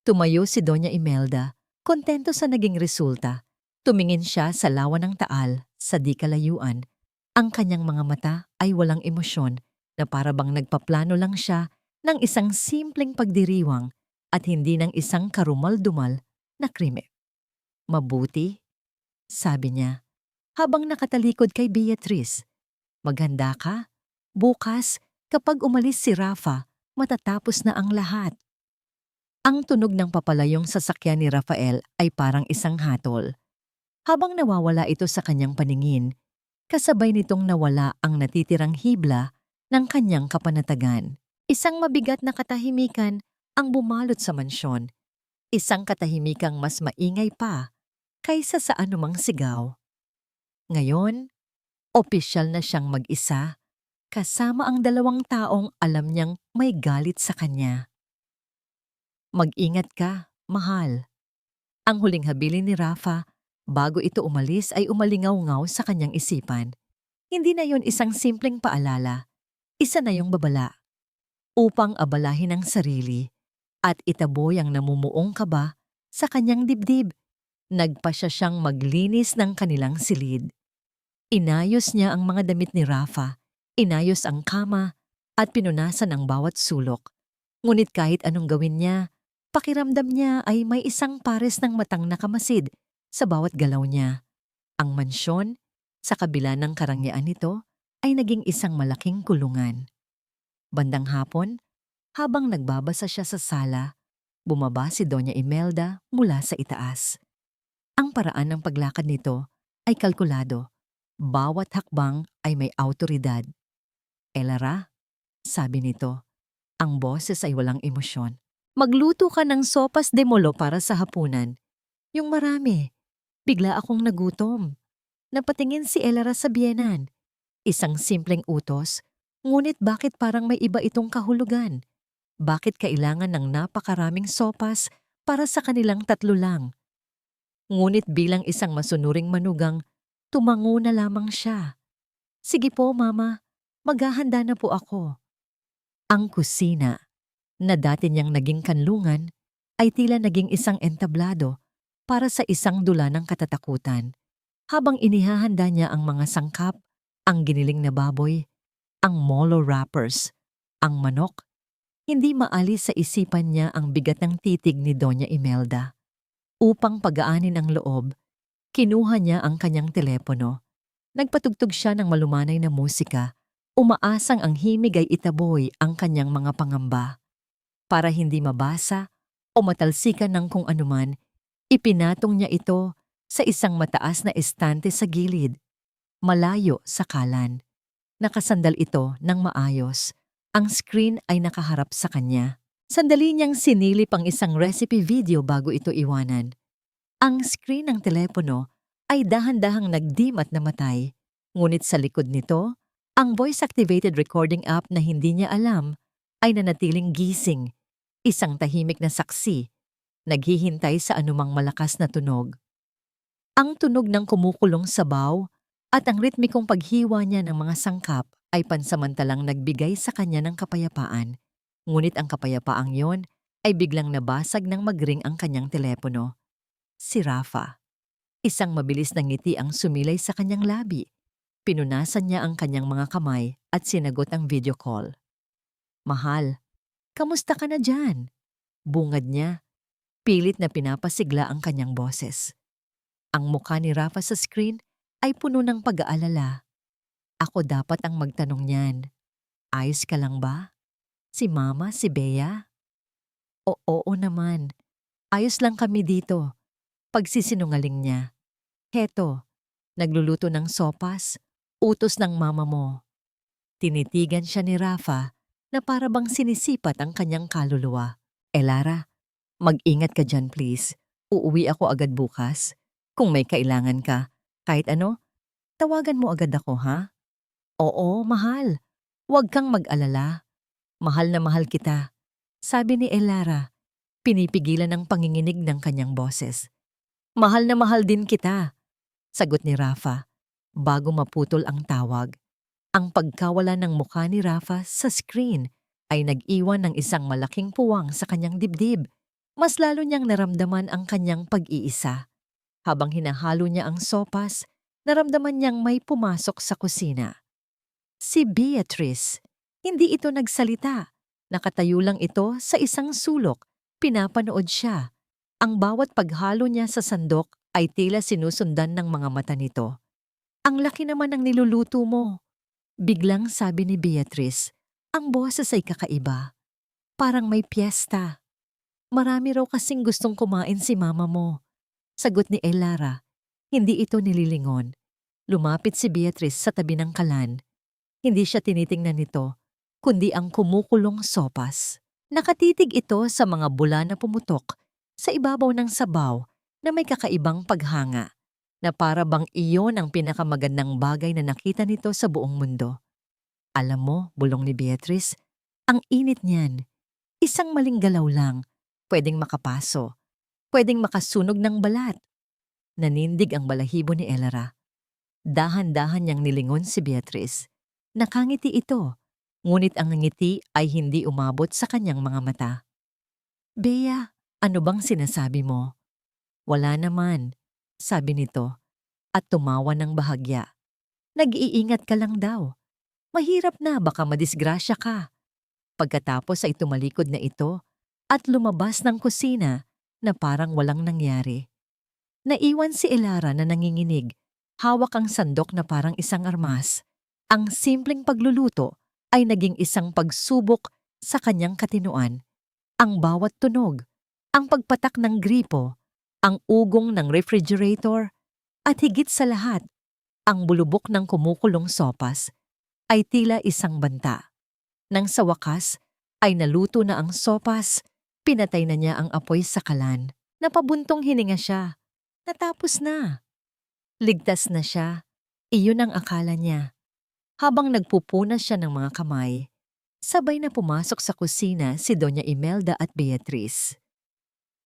Tumayo si Doña Imelda, kontento sa naging resulta. Tumingin siya sa lawa ng taal, sa di kalayuan. Ang kanyang mga mata ay walang emosyon na para bang nagpaplano lang siya ng isang simpleng pagdiriwang at hindi ng isang karumal-dumal na krimen. Mabuti, sabi niya, habang nakatalikod kay Beatrice. Maghanda ka. Bukas, kapag umalis si Rafa, matatapos na ang lahat. Ang tunog ng papalayong sasakyan ni Rafael ay parang isang hatol. Habang nawawala ito sa kanyang paningin, kasabay nitong nawala ang natitirang hibla ng kanyang kapanatagan. Isang mabigat na katahimikan ang bumalot sa mansyon. Isang katahimikang mas maingay pa kaysa sa anumang sigaw. Ngayon, opisyal na siyang mag-isa, kasama ang 2 taong alam niyang may galit sa kanya. Mag-ingat ka, mahal. Ang huling habilin ni Rafa Bago ito umalis ay umalingaw-ngaw sa kanyang isipan. Hindi na yon isang simpleng paalala, isa na yung babala. Upang abalahin ang sarili at itaboy ang namumuong kaba sa kanyang dibdib. Nagpa siya siyang maglinis ng kanilang silid. Inayos niya ang mga damit ni Rafa, inayos ang kama, at pinunasan ang bawat sulok. Ngunit kahit anong gawin niya, pakiramdam niya ay may isang pares ng matang nakamasid sa bawat galaw niya. Ang mansyon, sa kabila ng karangyaan nito, ay naging isang malaking kulungan. Bandang hapon, habang nagbabasa siya sa sala, bumaba si Doña Imelda mula sa itaas. Ang paraan ng paglakad nito ay kalkulado. Bawat hakbang ay may awtoridad. "Elara," sabi nito, ang boses ay walang emosyon. "Magluto ka ng sopas de molo para sa hapunan. Yung marami." Bigla akong nagutom. Napatingin si Elara sa biyenan. Isang simpleng utos, ngunit bakit parang may iba itong kahulugan? Bakit kailangan ng napakaraming sopas para sa kanilang tatlo lang? Ngunit bilang isang masunuring manugang, tumango na lamang siya. "Sige po, Mama. Maghahanda na po ako." Ang kusina, na dati niyang naging kanlungan, ay tila naging isang entablado para sa isang dula ng katatakutan. Habang inihahanda niya ang mga sangkap, ang giniling na baboy, ang molo wrappers, ang manok, hindi maalis sa isipan niya ang bigat ng titig ni Doña Imelda. Upang pagaanin ang loob, kinuha niya ang kanyang telepono. Nagpatugtog siya ng malumanay na musika, umaasang ang himig ay itaboy ang kanyang mga pangamba. Para hindi mabasa o matalsikan ng kung anuman, ipinatong niya ito sa isang mataas na estante sa gilid, malayo sa kalan. Nakasandal ito ng maayos. Ang screen ay nakaharap sa kanya. Sandali niyang sinilip ang isang recipe video bago ito iwanan. Ang screen ng telepono ay dahan-dahang nagdim at namatay. Ngunit sa likod nito, ang voice-activated recording app na hindi niya alam ay nanatiling gising, isang tahimik na saksi, naghihintay sa anumang malakas na tunog. Ang tunog ng kumukulong sabaw at ang ritmikong paghiwa niya ng mga sangkap ay pansamantalang nagbigay sa kanya ng kapayapaan. Ngunit ang kapayapaang yon ay biglang nabasag nang magring ang kanyang telepono. Si Rafa. Isang mabilis na ngiti ang sumilay sa kanyang labi. Pinunasan niya ang kanyang mga kamay at sinagot ang video call. "Mahal, kamusta ka na dyan?" Bungad niya. Pilit na pinapasigla ang kanyang boses. Ang mukha ni Rafa sa screen ay puno ng pag-aalala. "Ako dapat ang magtanong niyan. Ayos ka lang ba? Si Mama, si Bea?" Oo naman. Ayos lang kami dito." Pagsisinungaling niya. "Heto, nagluluto ng sopas, utos ng mama mo." Tinitigan siya ni Rafa na para bang sinisipat ang kanyang kaluluwa. "Elara, mag-ingat ka dyan please. Uuwi ako agad bukas. Kung may kailangan ka, kahit ano, tawagan mo agad ako, ha?" "Oo, mahal. Huwag kang mag-alala. Mahal na mahal kita," sabi ni Elara, pinipigilan ang panginginig ng kanyang boses. "Mahal na mahal din kita," sagot ni Rafa, bago maputol ang tawag. Ang pagkawala ng mukha ni Rafa sa screen ay nag-iwan ng isang malaking puwang sa kanyang dibdib. Mas lalo niyang naramdaman ang kanyang pag-iisa. Habang hinahalo niya ang sopas, naramdaman niyang may pumasok sa kusina. Si Beatrice. Hindi ito nagsalita. Nakatayo lang ito sa isang sulok. Pinapanood siya. Ang bawat paghalo niya sa sandok ay tila sinusundan ng mga mata nito. "Ang laki naman ng niluluto mo," biglang sabi ni Beatrice. Ang boses ay kakaiba. Parang may piyesta. "Marami raw kasing gustong kumain si mama mo," sagot ni Elara. Hindi ito nililingon. Lumapit si Beatrice sa tabi ng kalan. Hindi siya tinitingnan nito, kundi ang kumukulong sopas. Nakatitig ito sa mga bula na pumutok sa ibabaw ng sabaw na may kakaibang paghanga, na para bang iyon ang pinakamagandang bagay na nakita nito sa buong mundo. "Alam mo," bulong ni Beatrice, "ang init niyan. Isang maling galaw lang, pwedeng makapaso, pwedeng makasunog ng balat." Nanindig ang balahibo ni Elara. Dahan-dahan niyang nilingon si Beatrice. Nakangiti ito, ngunit ang ngiti ay hindi umabot sa kanyang mga mata. Bea, ano bang sinasabi mo? Wala naman, sabi nito, at tumawa ng bahagya. Nag-iingat ka lang daw. Mahirap na, baka madisgrasya ka. Pagkatapos ay tumalikod na ito at lumabas ng kusina na parang walang nangyari. Naiwan si Elara na nanginginig, hawak ang sandok na parang isang armas. Ang simpleng pagluluto ay naging isang pagsubok sa kanyang katinoan. Ang bawat tunog, ang pagpatak ng gripo, ang ugong ng refrigerator, at higit sa lahat, ang bulubok ng kumukulong sopas ay tila isang banta. Nang sa wakas ay naluto na ang sopas, pinatay na niya ang apoy sa kalan. Napabuntong hininga siya. Natapos na. Ligtas na siya. Iyon ang akala niya. Habang nagpupunas siya ng mga kamay, sabay na pumasok sa kusina si Doña Imelda at Beatriz.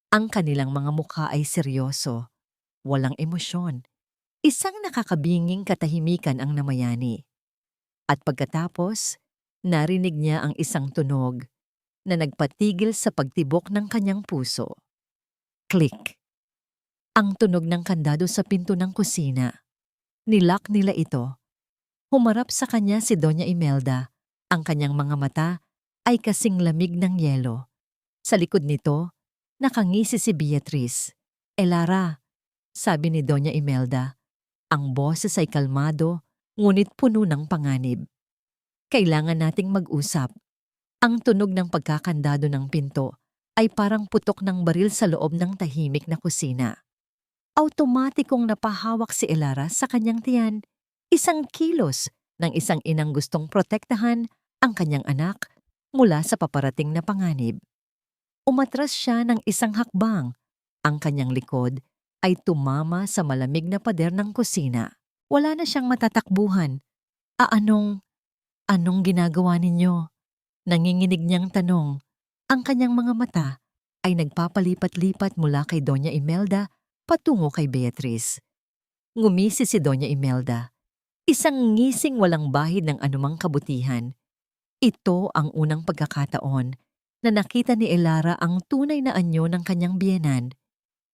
Ang kanilang mga mukha ay seryoso, walang emosyon. Isang nakakabinging katahimikan ang namayani. At pagkatapos, narinig niya ang isang tunog na nagpatigil sa pagtibok ng kanyang puso. Click! Ang tunog ng kandado sa pinto ng kusina. Nilock nila ito. Humarap sa kanya si Doña Imelda. Ang kanyang mga mata ay kasing lamig ng yelo. Sa likod nito, nakangisi si Beatriz. Elara, sabi ni Doña Imelda. Ang boses ay kalmado, ngunit puno ng panganib. Kailangan nating mag-usap. Ang tunog ng pagkakandado ng pinto ay parang putok ng baril sa loob ng tahimik na kusina. Automatikong napahawak si Elara sa kanyang tiyan, isang kilos ng isang inang gustong protektahan ang kanyang anak mula sa paparating na panganib. Umatras siya ng isang hakbang. Ang kanyang likod ay tumama sa malamig na pader ng kusina. Wala na siyang matatakbuhan. Anong ginagawa ninyo? Nanginginig niyang tanong. Ang kanyang mga mata ay nagpapalipat-lipat mula kay Doña Imelda patungo kay Beatriz. Ngumisi si Doña Imelda. Isang ngising walang bahid ng anumang kabutihan. Ito ang unang pagkakataon na nakita ni Elara ang tunay na anyo ng kanyang biyenan.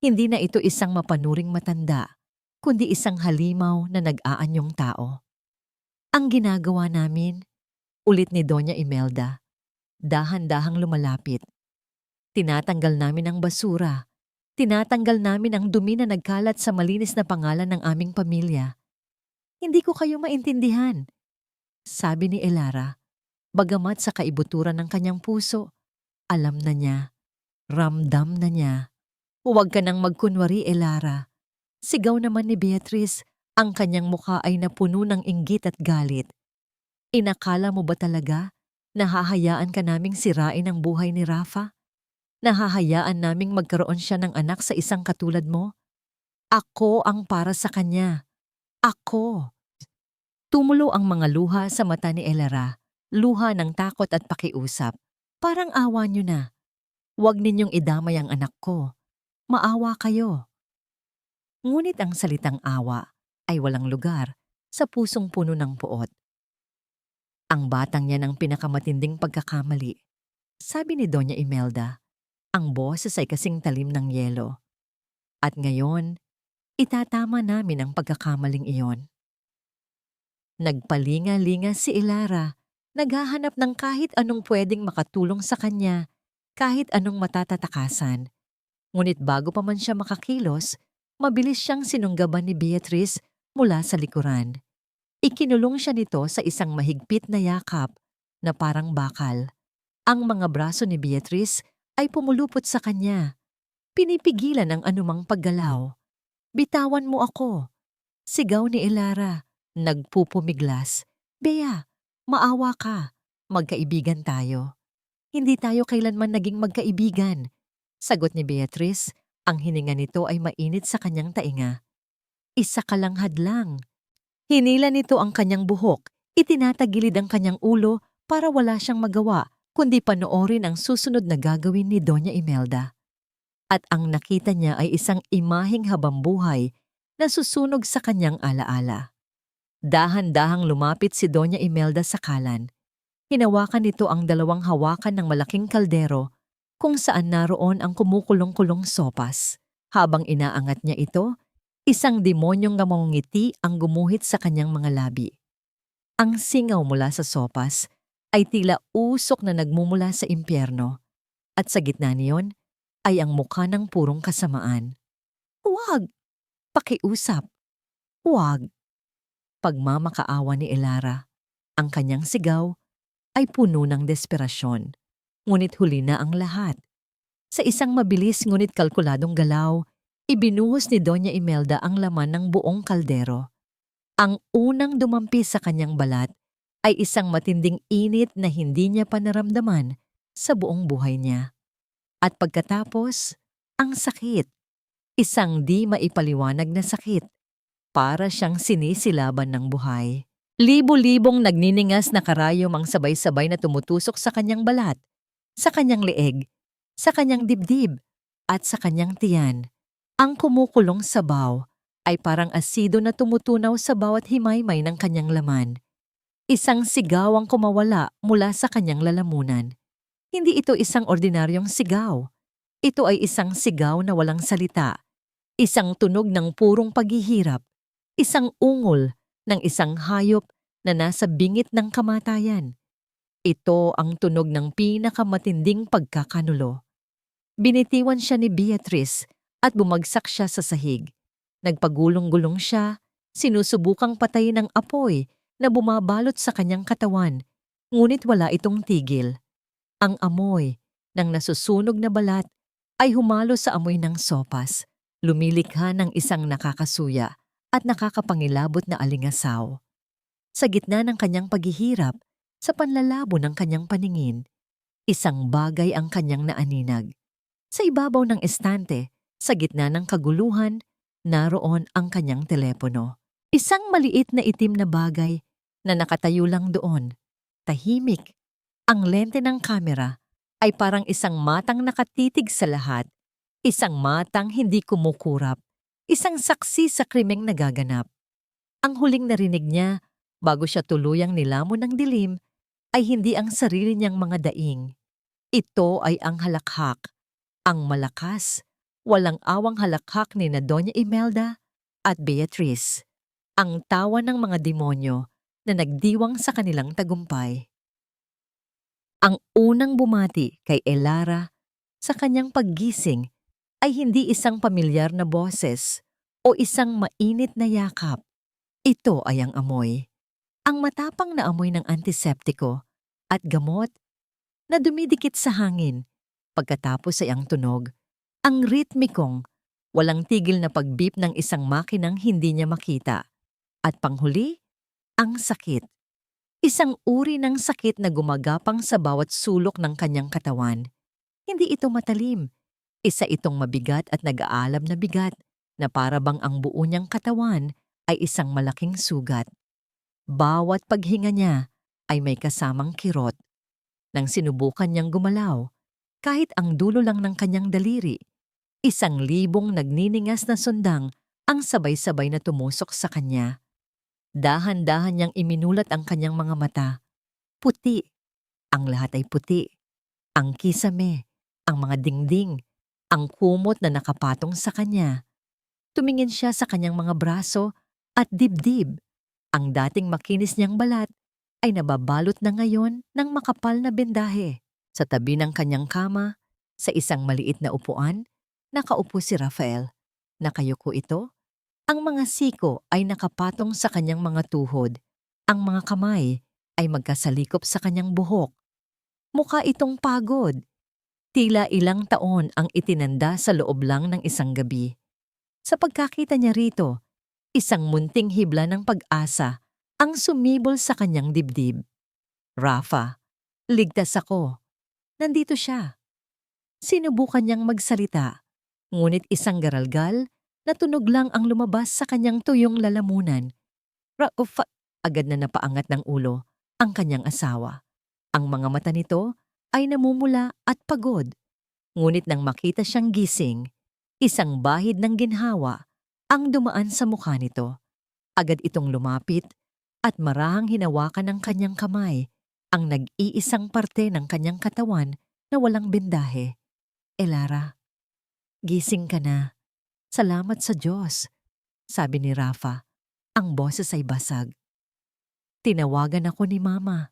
Hindi na ito isang mapanuring matanda, kundi isang halimaw na nag-aanyong tao. Ang ginagawa namin, ulit ni Doña Imelda, dahan-dahang lumalapit. Tinatanggal namin ang basura. Tinatanggal namin ang dumi na nagkalat sa malinis na pangalan ng aming pamilya. Hindi ko kayo maintindihan, sabi ni Elara. Bagamat sa kaibuturan ng kanyang puso, alam na niya, ramdam na niya. Huwag ka nang magkunwari, Elara. Sigaw naman ni Beatriz, ang kanyang mukha ay napuno ng inggit at galit. Inakala mo ba talaga na hahayaan ka naming sirain ang buhay ni Rafa? Nahahayaan naming magkaroon siya ng anak sa isang katulad mo? Ako ang para sa kanya. Ako. Tumulo ang mga luha sa mata ni Elara, luha ng takot at pakiusap. Parang awa niyo na. Huwag ninyong idamay ang anak ko. Maawa kayo. Ngunit ang salitang awa ay walang lugar sa pusong puno ng puot. Ang batang yan ang pinakamatinding pagkakamali, sabi ni Doña Imelda. Ang boses ay kasing talim ng yelo. At ngayon, itatama namin ang pagkakamaling iyon. Nagpalinga-linga si Elara, naghahanap ng kahit anong pwedeng makatulong sa kanya, kahit anong matatatakasan. Ngunit bago pa man siya makakilos, mabilis siyang sinunggaban ni Beatriz mula sa likuran. Ikinulong siya nito sa isang mahigpit na yakap na parang bakal. Ang mga braso ni Beatriz ay pumulupot sa kanya. Pinipigilan ang anumang paggalaw. Bitawan mo ako, sigaw ni Elara, nagpupumiglas. Bea, maawa ka, magkaibigan tayo. Hindi tayo kailanman naging magkaibigan, sagot ni Beatriz. Ang hininga nito ay mainit sa kanyang tainga. Isa ka lang hadlang. Hinila nito ang kanyang buhok, itinatagilid ang kanyang ulo para wala siyang magawa kundi panoorin ang susunod na gagawin ni Doña Imelda. At ang nakita niya ay isang imaheng habambuhay na susunog sa kanyang alaala. Dahan-dahang lumapit si Doña Imelda sa kalan. Hinawakan nito ang dalawang hawakan ng malaking kaldero kung saan naroon ang kumukulong-kulong sopas. Habang inaangat niya ito, isang demonyong ngamongiti ang gumuhit sa kanyang mga labi. Ang singaw mula sa sopas ay tila usok na nagmumula sa impyerno, at sa gitna niyon ay ang mukha ng purong kasamaan. "Huwag! Pakiusap! Huwag!" Pagmamakaawa ni Elara. Ang kanyang sigaw ay puno ng desperasyon. Ngunit huli na ang lahat. Sa isang mabilis ngunit kalkuladong galaw, ibinuhos ni Doña Imelda ang laman ng buong kaldero. Ang unang dumampi sa kanyang balat ay isang matinding init na hindi niya pa naramdaman sa buong buhay niya. At pagkatapos, ang sakit. Isang di maipaliwanag na sakit. Para siyang sinisilaban ng buhay. Libo-libong nagniningas na karayom ang sabay-sabay na tumutusok sa kanyang balat, sa kanyang leeg, sa kanyang dibdib, at sa kanyang tiyan. Ang kumukulong sabaw ay parang asido na tumutunaw sa bawat himaymay ng kanyang laman. Isang sigaw ang kumawala mula sa kanyang lalamunan. Hindi ito isang ordinaryong sigaw. Ito ay isang sigaw na walang salita. Isang tunog ng purong paghihirap. Isang ungol ng isang hayop na nasa bingit ng kamatayan. Ito ang tunog ng pinakamatinding pagkakanulo. Binitiwan siya ni Beatrice at bumagsak siya sa sahig. Nagpagulong-gulong siya, sinusubukang patayin ng apoy na bumabalot sa kanyang katawan, ngunit wala itong tigil. Ang amoy ng nasusunog na balat ay humalo sa amoy ng sopas, lumilikha ng isang nakakasuya at nakakapangilabot na alingasaw. Sa gitna ng kanyang paghihirap, sa panlalabo ng kanyang paningin, isang bagay ang kanyang naaninag. Sa ibabaw ng estante, sa gitna ng kaguluhan, naroon ang kanyang telepono. Isang maliit na itim na bagay na nakatayo lang doon. Tahimik. Ang lente ng kamera ay parang isang matang nakatitig sa lahat. Isang matang hindi kumukurap. Isang saksi sa krimeng nagaganap. Ang huling narinig niya bago siya tuluyang nilamon ng dilim ay hindi ang sarili niyang mga daing. Ito ay ang halakhak, ang malakas, walang awang halakhak ni na Doña Imelda at Beatrice, ang tawa ng mga demonyo na nagdiwang sa kanilang tagumpay. Ang unang bumati kay Elara sa kanyang paggising ay hindi isang pamilyar na boses o isang mainit na yakap. Ito ay ang amoy. Ang matapang na amoy ng antiseptiko at gamot na dumidikit sa hangin. Pagkatapos ay ang tunog, ang ritmikong, walang tigil na pagbip ng isang makinang hindi niya makita. At panghuli, ang sakit. Isang uri ng sakit na gumagapang sa bawat sulok ng kanyang katawan. Hindi ito matalim. Isa itong mabigat at nag-aalab na bigat na para bang ang buo niyang katawan ay isang malaking sugat. Bawat paghinga niya ay may kasamang kirot. Nang sinubukan niyang gumalaw, kahit ang dulo lang ng kanyang daliri, 1,000 nagniningas na sundang ang sabay-sabay na tumusok sa kanya. Dahan-dahan niyang iminulat ang kanyang mga mata. Puti. Ang lahat ay puti. Ang kisame, ang mga dingding, ang kumot na nakapatong sa kanya. Tumingin siya sa kanyang mga braso at dibdib. Ang dating makinis niyang balat ay nababalot na ngayon ng makapal na bendahe. Sa tabi ng kanyang kama, sa isang maliit na upuan, nakaupo si Rafael. Nakayuko ito. Ang mga siko ay nakapatong sa kanyang mga tuhod. Ang mga kamay ay magkasalikop sa kanyang buhok. Mukha itong pagod. Tila ilang taon ang itinanda sa loob lang ng isang gabi. Sa pagkakita niya rito, isang munting hibla ng pag-asa ang sumibol sa kanyang dibdib. Rafa, ligtas ako. Nandito siya. Sinubukan niyang magsalita, ngunit isang garalgal na tunog lang ang lumabas sa kanyang tuyong lalamunan. Rafa, agad na napaangat ng ulo ang kanyang asawa. Ang mga mata nito ay namumula at pagod. Ngunit nang makita siyang gising, isang bahid ng ginhawa ang dumaan sa mukha nito. Agad itong lumapit at marahang hinawakan ng kanyang kamay ang nag-iisang parte ng kanyang katawan na walang bendahe. Elara, gising ka na. Salamat sa Diyos, sabi ni Rafa. Ang boses ay basag. Tinawagan ako ni Mama.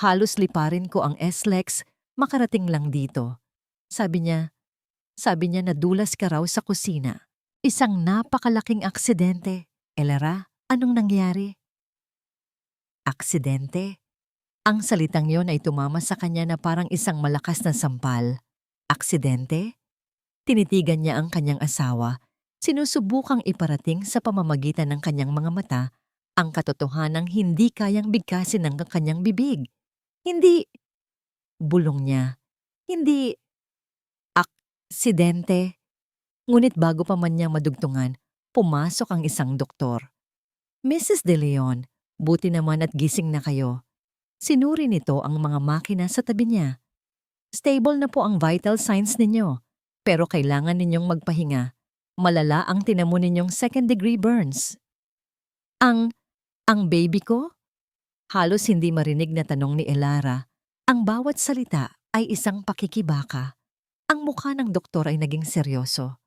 Halos liparin ko ang SLEX, makarating lang dito. Sabi niya nadulas ka raw sa kusina. Isang napakalaking aksidente. Elara, anong nangyari? Aksidente? Ang salitang yon ay tumama sa kanya na parang isang malakas na sampal. Aksidente? Tinitigan niya ang kanyang asawa, sinusubukang iparating sa pamamagitan ng kanyang mga mata ang katotohanang hindi kayang bigkasin ng kanyang bibig. Hindi, bulong niya, hindi aksidente. Ngunit bago pa man niya madugtungan, pumasok ang isang doktor. Mrs. De Leon, buti naman at gising na kayo. Sinuri nito ang mga makina sa tabi niya. Stable na po ang vital signs ninyo, pero kailangan ninyong magpahinga. Malala ang tinamo ninyong second-degree burns. Ang baby ko? Halos hindi marinig na tanong ni Elara. Ang bawat salita ay isang pakikibaka. Ang mukha ng doktor ay naging seryoso.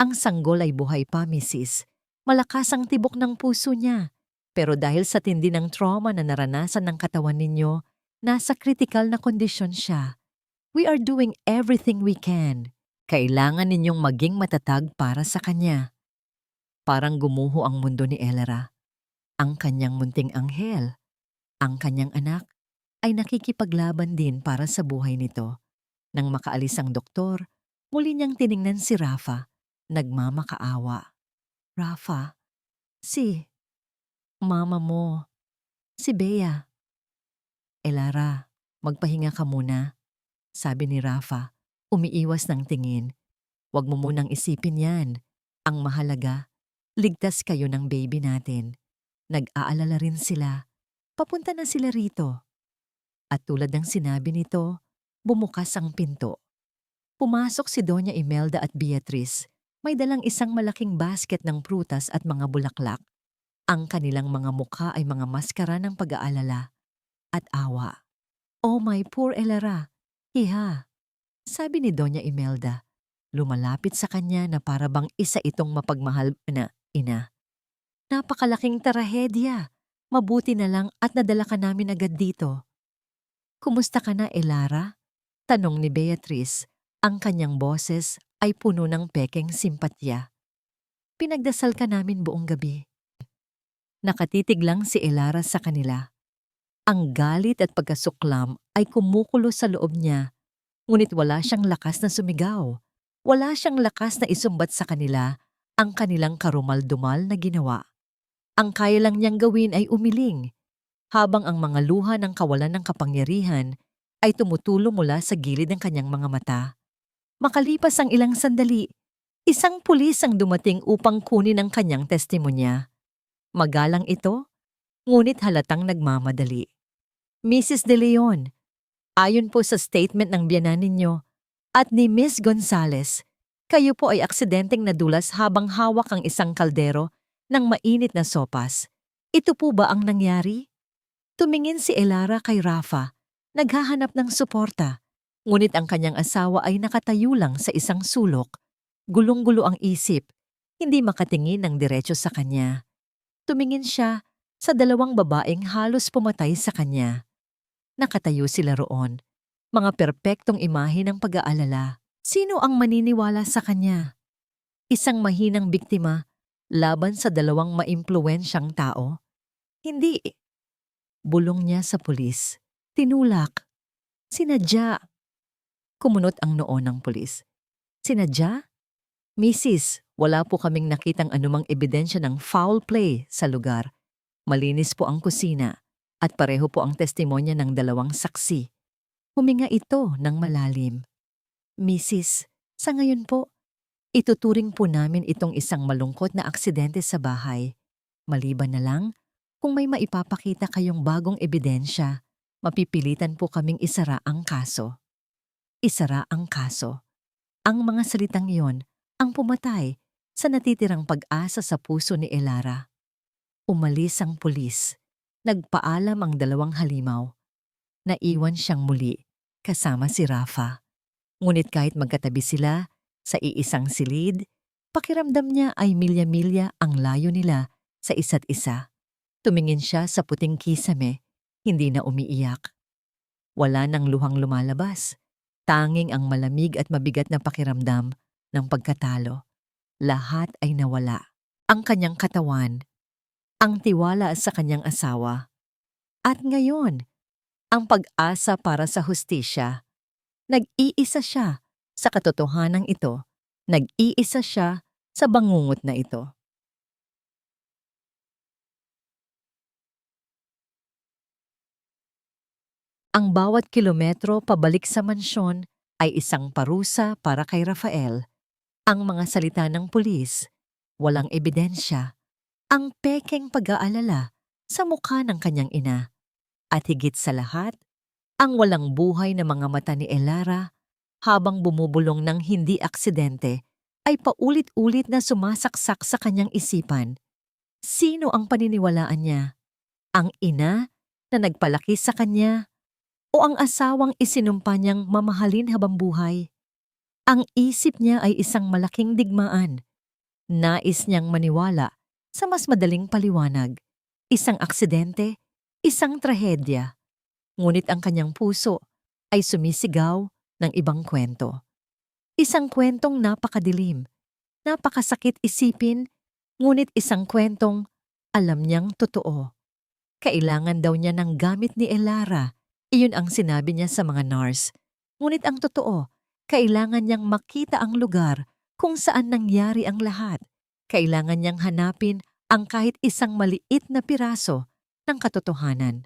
Ang sanggol ay buhay pa, Mrs. Malakas ang tibok ng puso niya. Pero dahil sa tindi ng trauma na naranasan ng katawan ninyo, nasa critical na kondisyon siya. We are doing everything we can. Kailangan ninyong maging matatag para sa kanya. Parang gumuho ang mundo ni Elara. Ang kanyang munting anghel, ang kanyang anak, ay nakikipaglaban din para sa buhay nito. Nang makaalis ang doktor, muli niyang tiningnan si Rafa. Nagmamakaawa. Rafa, si mama mo, si Bea. Elara, magpahinga ka muna, sabi ni Rafa, umiiwas ng tingin. Huwag mo munang isipin yan. Ang mahalaga, ligtas kayo ng baby natin. Nag-aalala rin sila. Papunta na sila rito. At tulad ng sinabi nito, bumukas ang pinto. Pumasok si Doña Imelda at Beatrice. May dalang isang malaking basket ng prutas at mga bulaklak. Ang kanilang mga mukha ay mga maskara ng pag-aalala at awa. Oh my poor Elara, hiha, sabi ni Doña Imelda. Lumalapit sa kanya na para bang isa itong mapagmahal na ina. Napakalaking trahedya. Mabuti na lang at nadala ka namin agad dito. Kumusta ka na, Elara? Tanong ni Beatrice. Ang kanyang boses ay puno ng pekeng simpatya. Pinagdasal ka namin buong gabi. Nakatitig lang si Elara sa kanila. Ang galit at pagkasuklam ay kumukulo sa loob niya, ngunit wala siyang lakas na sumigaw. Wala siyang lakas na isumbat sa kanila ang kanilang karumal-dumal na ginawa. Ang kaya lang niyang gawin ay umiling, habang ang mga luha ng kawalan ng kapangyarihan ay tumutulo mula sa gilid ng kanyang mga mata. Makalipas ang ilang sandali, isang pulis ang dumating upang kunin ang kanyang testimonya. Magalang ito, ngunit halatang nagmamadali. Mrs. De Leon, ayon po sa statement ng biyanan ninyo at ni Miss Gonzales, kayo po ay aksidenteng nadulas habang hawak ang isang kaldero ng mainit na sopas. Ito po ba ang nangyari? Tumingin si Elara kay Rafa, naghahanap ng suporta. Ngunit ang kanyang asawa ay nakatayo lang sa isang sulok. Gulong-gulo ang isip, hindi makatingin ng diretso sa kanya. Tumingin siya sa dalawang babaeng halos pumatay sa kanya. Nakatayo sila roon, mga perpektong imahe ng pag-aalala. Sino ang maniniwala sa kanya? Isang mahinang biktima laban sa dalawang maimpluwensyang tao? Hindi. Bulong niya sa pulis. Tinulak. Sinadya. Kumunot ang noo ng pulis. Sinadya? Mrs., wala po kaming nakitang anumang ebidensya ng foul play sa lugar. Malinis po ang kusina at pareho po ang testimonya ng dalawang saksi. Huminga ito ng malalim. Mrs., sa ngayon po, ituturing po namin itong isang malungkot na aksidente sa bahay. Maliban na lang, kung may maipapakita kayong bagong ebidensya, mapipilitan po kaming isara ang kaso. Isara ang kaso. Ang mga salitang iyon ang pumatay sa natitirang pag-asa sa puso ni Elara. Umalis ang pulis. Nagpaalam ang dalawang halimaw. Naiwan siyang muli kasama si Rafa. Ngunit kahit magkatabi sila sa iisang silid, pakiramdam niya ay milya-milya ang layo nila sa isa't isa. Tumingin siya sa puting kisame, hindi na umiiyak. Wala nang luhang lumalabas. Tanging ang malamig at mabigat na pakiramdam ng pagkatalo. Lahat ay nawala. Ang kanyang katawan, ang tiwala sa kanyang asawa. At ngayon, ang pag-asa para sa hustisya. Nag-iisa siya sa katotohanan ito. Nag-iisa siya sa bangungot na ito. Ang bawat kilometro pabalik sa mansyon ay isang parusa para kay Rafael. Ang mga salita ng pulis, walang ebidensya, ang pekeng pag-aalala sa mukha ng kanyang ina. At higit sa lahat, ang walang buhay na mga mata ni Elara habang bumubulong ng hindi aksidente ay paulit-ulit na sumasaksak sa kanyang isipan. Sino ang paniniwalaan niya? Ang ina na nagpalaki sa kanya o ang asawang isinumpa niyang mamahalin habang buhay? Ang isip niya ay isang malaking digmaan. Nais niyang maniwala sa mas madaling paliwanag. Isang aksidente, isang trahedya. Ngunit ang kanyang puso ay sumisigaw ng ibang kwento. Isang kwentong napakadilim, napakasakit isipin, ngunit isang kwentong alam niyang totoo. Kailangan daw niya ng gamit ni Elara. Iyon ang sinabi niya sa mga nurse. Ngunit ang totoo, kailangan niyang makita ang lugar kung saan nangyari ang lahat. Kailangan niyang hanapin ang kahit isang maliit na piraso ng katotohanan.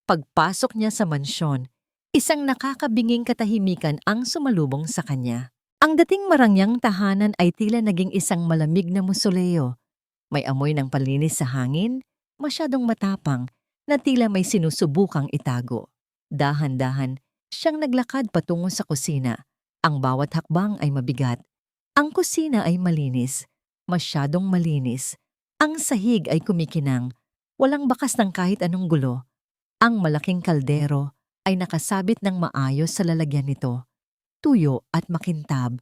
Pagpasok niya sa mansyon, isang nakakabinging katahimikan ang sumalubong sa kanya. Ang dating marangyang tahanan ay tila naging isang malamig na musoleo. May amoy ng palinis sa hangin, masyadong matapang, na tila may sinusubukang itago. Dahan-dahan, siyang naglakad patungo sa kusina. Ang bawat hakbang ay mabigat. Ang kusina ay malinis, masyadong malinis. Ang sahig ay kumikinang, walang bakas ng kahit anong gulo. Ang malaking kaldero ay nakasabit ng maayos sa lalagyan nito. Tuyo at makintab.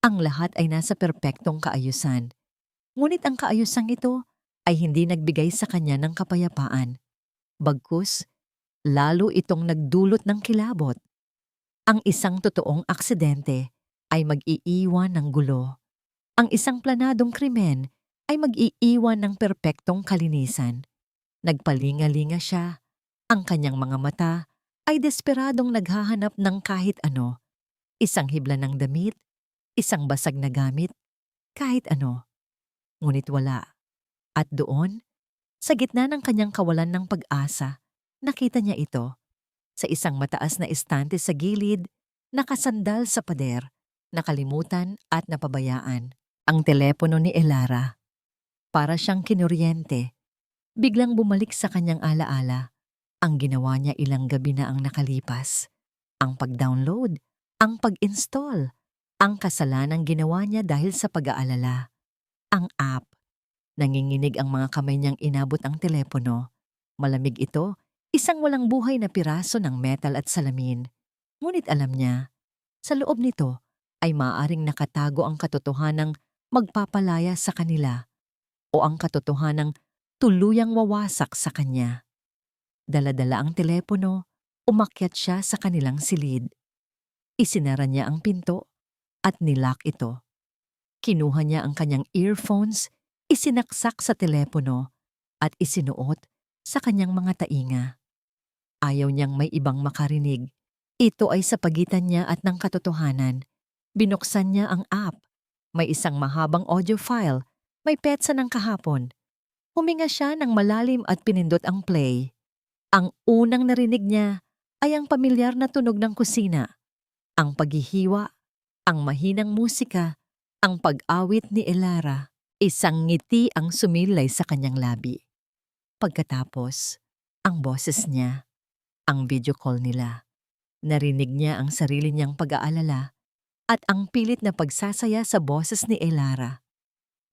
Ang lahat ay nasa perpektong kaayusan. Ngunit ang kaayusang ito ay hindi nagbigay sa kanya ng kapayapaan. Bagkus, lalo itong nagdulot ng kilabot. Ang isang totoong aksidente ay mag-iiwan ng gulo. Ang isang planadong krimen ay mag-iiwan ng perpektong kalinisan. Nagpalinga-linga siya. Ang kanyang mga mata ay desperadong naghahanap ng kahit ano. Isang hibla ng damit, isang basag na gamit, kahit ano. Ngunit wala. At doon, sa gitna ng kanyang kawalan ng pag-asa, nakita niya ito. Sa isang mataas na estante sa gilid, nakasandal sa pader, nakalimutan at napabayaan. Ang telepono ni Elara. Para siyang kinuryente. Biglang bumalik sa kanyang alaala. Ang ginawa niya ilang gabi na ang nakalipas. Ang pag-download, ang pag-install, ang kasalanang ginawa niya dahil sa pag-aalala. Ang app. Nanginginig ang mga kamay niyang inabot ang telepono. Malamig ito, isang walang buhay na piraso ng metal at salamin. Ngunit alam niya, sa loob nito ay maaaring nakatago ang katotohanang magpapalaya sa kanila o ang katotohanang tuluyang wawasak sa kanya. Dala-dala ang telepono, umakyat siya sa kanilang silid. Isinara niya ang pinto at nilock ito. Kinuha niya ang kanyang earphones, isinaksak sa telepono at isinuot sa kanyang mga tainga. Ayaw niyang may ibang makarinig. Ito ay sa pagitan niya at ng katotohanan. Binuksan niya ang app. May isang mahabang audio file. May petsa ng kahapon. Huminga siya ng malalim at pinindot ang play. Ang unang narinig niya ay ang pamilyar na tunog ng kusina. Ang paghihiwa, ang mahinang musika, ang pag-awit ni Elara. Isang ngiti ang sumilay sa kanyang labi. Pagkatapos, ang boses niya, ang video call nila. Narinig niya ang sarili niyang pag-aalala at ang pilit na pagsasaya sa boses ni Elara.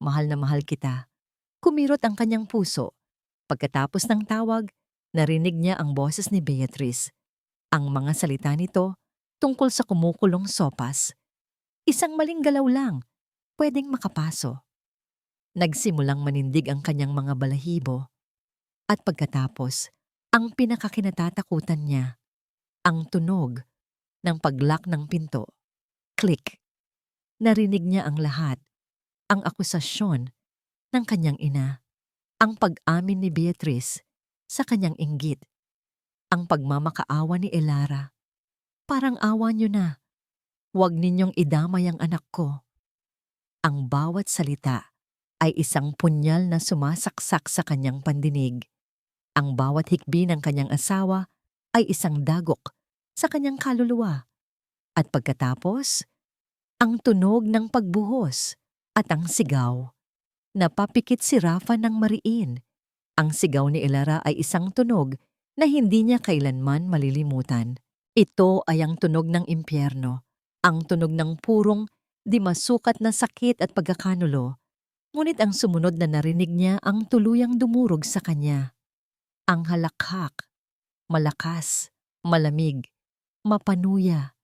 mahal na mahal kita." Kumirot ang kanyang puso. Pagkatapos ng tawag, narinig niya ang boses ni Beatrice. Ang mga salita nito tungkol sa kumukulong sopas. Isang maling galaw lang, pwedeng makapaso. Nagsimulang manindig ang kanyang mga balahibo. At pagkatapos, ang pinakakinatatakutan niya, ang tunog ng paglock ng pinto. Click. Narinig niya ang lahat. Ang akusasyon ng kanyang ina. Ang pag-amin ni Beatrice sa kanyang inggit. Ang pagmamakaawa ni Elara. Parang awa niyo na. Huwag ninyong idamay ang anak ko. Ang bawat salita ay isang punyal na sumasaksak sa kanyang pandinig. Ang bawat hikbi ng kanyang asawa ay isang dagok sa kanyang kaluluwa. At pagkatapos, ang tunog ng pagbuhos at ang sigaw. Napapikit si Rafa ng mariin. Ang sigaw ni Elara ay isang tunog na hindi niya kailanman malilimutan. Ito ay ang tunog ng impyerno, ang tunog ng purong di masukat na sakit at pagkakanulo. Ngunit ang sumunod na narinig niya ang tuluyang dumurog sa kanya. Ang halakhak, malakas, malamig, mapanuya.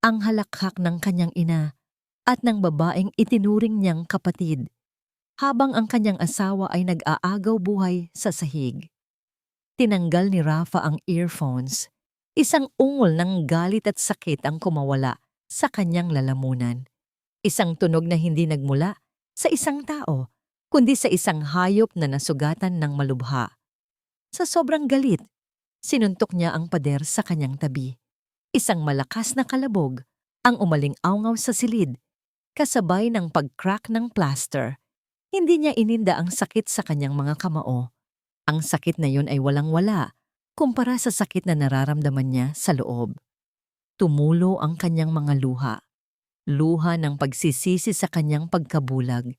Ang halakhak ng kanyang ina at ng babaeng itinuring niyang kapatid, habang ang kanyang asawa ay nag-aagaw buhay sa sahig. Tinanggal ni Rafa ang earphones. Isang ungol ng galit at sakit ang kumawala sa kanyang lalamunan. Isang tunog na hindi nagmula sa isang tao, kundi sa isang hayop na nasugatan ng malubha. Sa sobrang galit, sinuntok niya ang pader sa kanyang tabi. Isang malakas na kalabog ang umaling-awngaw sa silid, kasabay ng pag-crack ng plaster. Hindi niya ininda ang sakit sa kanyang mga kamao. Ang sakit na yun ay walang-wala kumpara sa sakit na nararamdaman niya sa loob. Tumulo ang kanyang mga luha. Luha ng pagsisisi sa kanyang pagkabulag.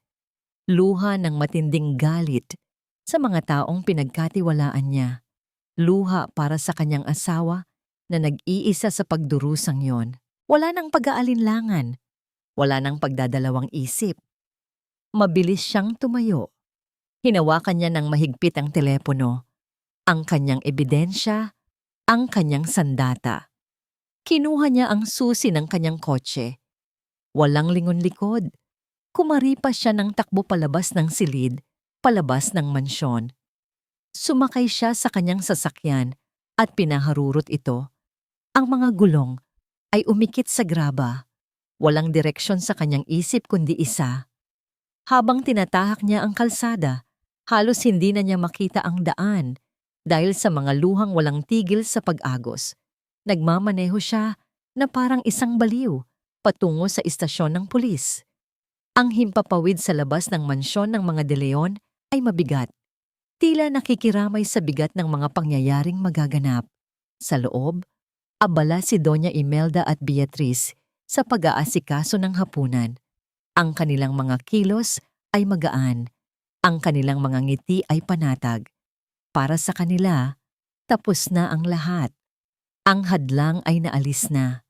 Luha ng matinding galit sa mga taong pinagkatiwalaan niya. Luha para sa kanyang asawa na nag-iisa sa pagdurusang yon. Wala nang pag-aalinlangan. Wala nang pagdadalawang isip. Mabilis siyang tumayo. Hinawakan niya ng mahigpit ang telepono, ang kanyang ebidensya, ang kanyang sandata. Kinuha niya ang susi ng kanyang kotse. Walang lingon-likod. Kumaripas siya ng takbo palabas ng silid, palabas ng mansyon. Sumakay siya sa kanyang sasakyan at pinaharurot ito. Ang mga gulong ay umikit sa graba. Walang direksyon sa kanyang isip kundi isa. Habang tinatahak niya ang kalsada, halos hindi na niya makita ang daan dahil sa mga luhang walang tigil sa pag-agos. Nagmamaneho siya na parang isang baliw patungo sa istasyon ng pulis. Ang himpapawid sa labas ng mansyon ng mga De Leon ay mabigat. Tila nakikiramay sa bigat ng mga pangyayaring magaganap. Sa loob, abala si Doña Imelda at Beatrice sa pag-aasikaso ng hapunan. Ang kanilang mga kilos ay magaan. Ang kanilang mga ngiti ay panatag. Para sa kanila, tapos na ang lahat. Ang hadlang ay naalis na.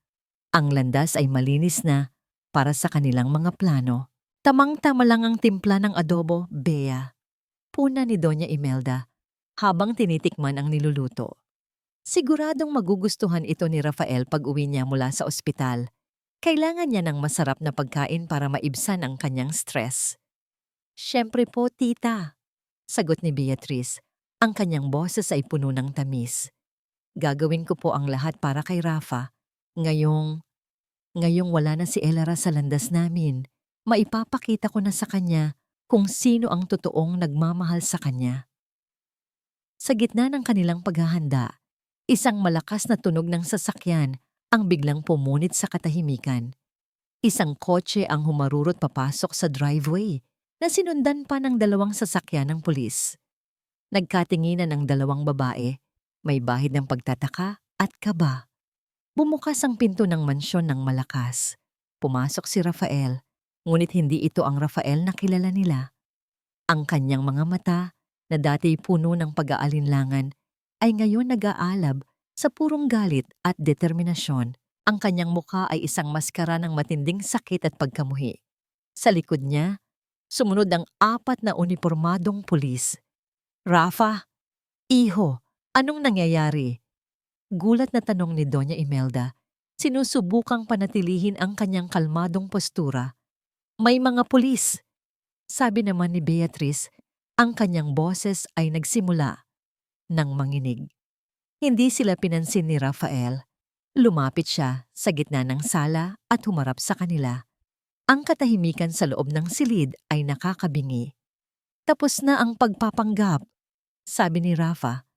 Ang landas ay malinis na para sa kanilang mga plano. Tamang-tama lang ang timpla ng adobo, Bea. Puna ni Doña Imelda habang tinitikman ang niluluto. Siguradong magugustuhan ito ni Rafael pag uwi niya mula sa ospital. Kailangan niya ng masarap na pagkain para maibsan ang kanyang stress. "Siyempre po, tita," sagot ni Beatrice. Ang kanyang boses ay puno ng tamis. "Gagawin ko po ang lahat para kay Rafa. Ngayong wala na si Elara sa landas namin, maipapakita ko na sa kanya kung sino ang totoong nagmamahal sa kanya." Sa gitna ng kanilang paghahanda, isang malakas na tunog ng sasakyan ang biglang pumunit sa katahimikan. Isang kotse ang humarurot papasok sa driveway na sinundan pa ng dalawang sasakyan ng pulis. Nagkatinginan ang dalawang babae, may bahid ng pagtataka at kaba. Bumukas ang pinto ng mansyon ng malakas. Pumasok si Rafael, ngunit hindi ito ang Rafael na kilala nila. Ang kanyang mga mata, na dati puno ng pag-aalinlangan, ay ngayon nag-aalab sa purong galit at determinasyon. Ang kanyang mukha ay isang maskara ng matinding sakit at pagkamuhi. Sa likod niya, Sumunod ang 4 na unipormadong pulis. "Rafa, iho, anong nangyayari?" Gulat na tanong ni Doña Imelda. Sinusubukang panatilihin ang kanyang kalmadong postura. "May mga pulis," sabi naman ni Beatrice. Ang kanyang boses ay nagsimula ng manginig. Hindi sila pinansin ni Rafael. Lumapit siya sa gitna ng sala at humarap sa kanila. Ang katahimikan sa loob ng silid ay nakakabingi. "Tapos na ang pagpapanggap," sabi ni Rafa.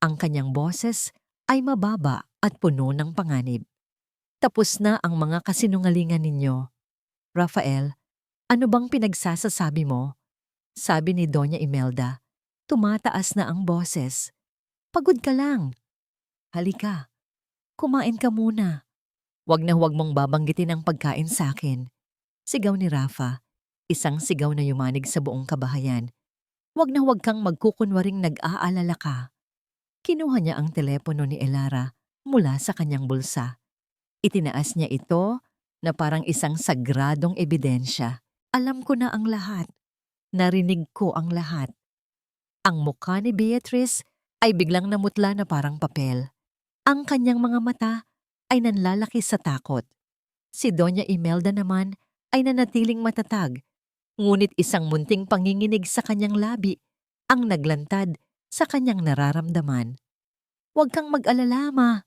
Ang kanyang boses ay mababa at puno ng panganib. "Tapos na ang mga kasinungalingan ninyo. Rafael, ano bang pinagsasasabi mo?" sabi ni Doña Imelda. Tumataas na ang boses. "Pagod ka lang. Halika, kumain ka muna. Huwag na huwag mong babanggitin ang pagkain sa akin." Sigaw ni Rafa, isang sigaw na yumanig sa buong kabahayan. "Huwag na huwag kang magkukunwaring nag-aalala ka." Kinuha niya ang telepono ni Elara mula sa kanyang bulsa. Itinaas niya ito na parang isang sagradong ebidensya. "Alam ko na ang lahat. Narinig ko ang lahat." Ang mukha ni Beatrice ay biglang namutla na parang papel. Ang kanyang mga mata ay nanlalaki sa takot. Si Doña Imelda naman ay nanatiling matatag, ngunit isang munting panginginig sa kanyang labi ang naglantad sa kanyang nararamdaman. "Huwag kang mag-alala, ma,"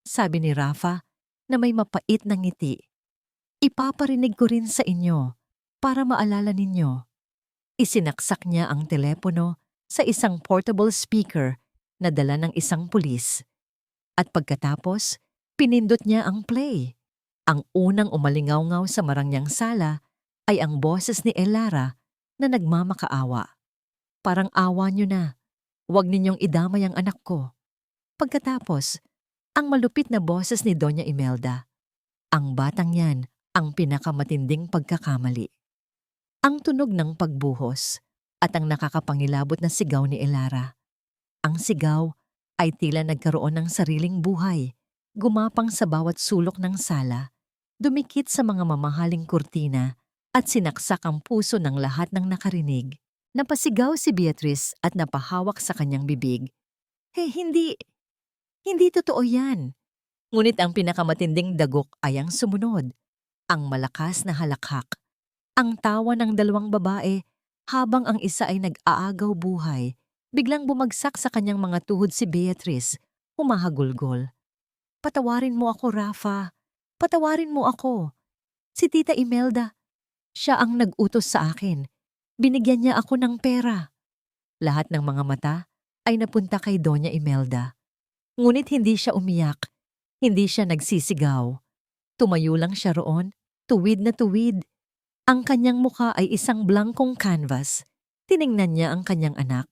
sabi ni Rafa na may mapait na ngiti. "Ipaparinig ko rin sa inyo para maalala ninyo." Isinaksak niya ang telepono sa isang portable speaker na dala ng isang pulis. At pagkatapos, pinindot niya ang play. Ang unang umalingaw-ngaw sa marangyang sala ay ang boses ni Elara na nagmamakaawa. "Parang awa niyo na. Huwag ninyong idamay ang anak ko." Pagkatapos, ang malupit na boses ni Doña Imelda. "Ang batang yan ang pinakamatinding pagkakamali." Ang tunog ng pagbuhos at ang nakakapangilabot na sigaw ni Elara. Ang sigaw ay tila nagkaroon ng sariling buhay, gumapang sa bawat sulok ng sala, dumikit sa mga mamahaling kurtina at sinaksak ang puso ng lahat ng nakarinig. Napasigaw si Beatrice at napahawak sa kanyang bibig. Hindi totoo yan." Ngunit ang pinakamatinding dagok ay ang sumunod, ang malakas na halakhak. Ang tawa ng 2 babae habang ang isa ay nag-aagaw buhay. Biglang bumagsak sa kanyang mga tuhod si Beatrice, humahagulgol. "Patawarin mo ako, Rafa. Patawarin mo ako. Si Tita Imelda, siya ang nag-utos sa akin. Binigyan niya ako ng pera." Lahat ng mga mata ay napunta kay Doña Imelda. Ngunit hindi siya umiyak, hindi siya nagsisigaw. Tumayo lang siya roon, tuwid na tuwid. Ang kanyang mukha ay isang blankong canvas. Tiningnan niya ang kanyang anak.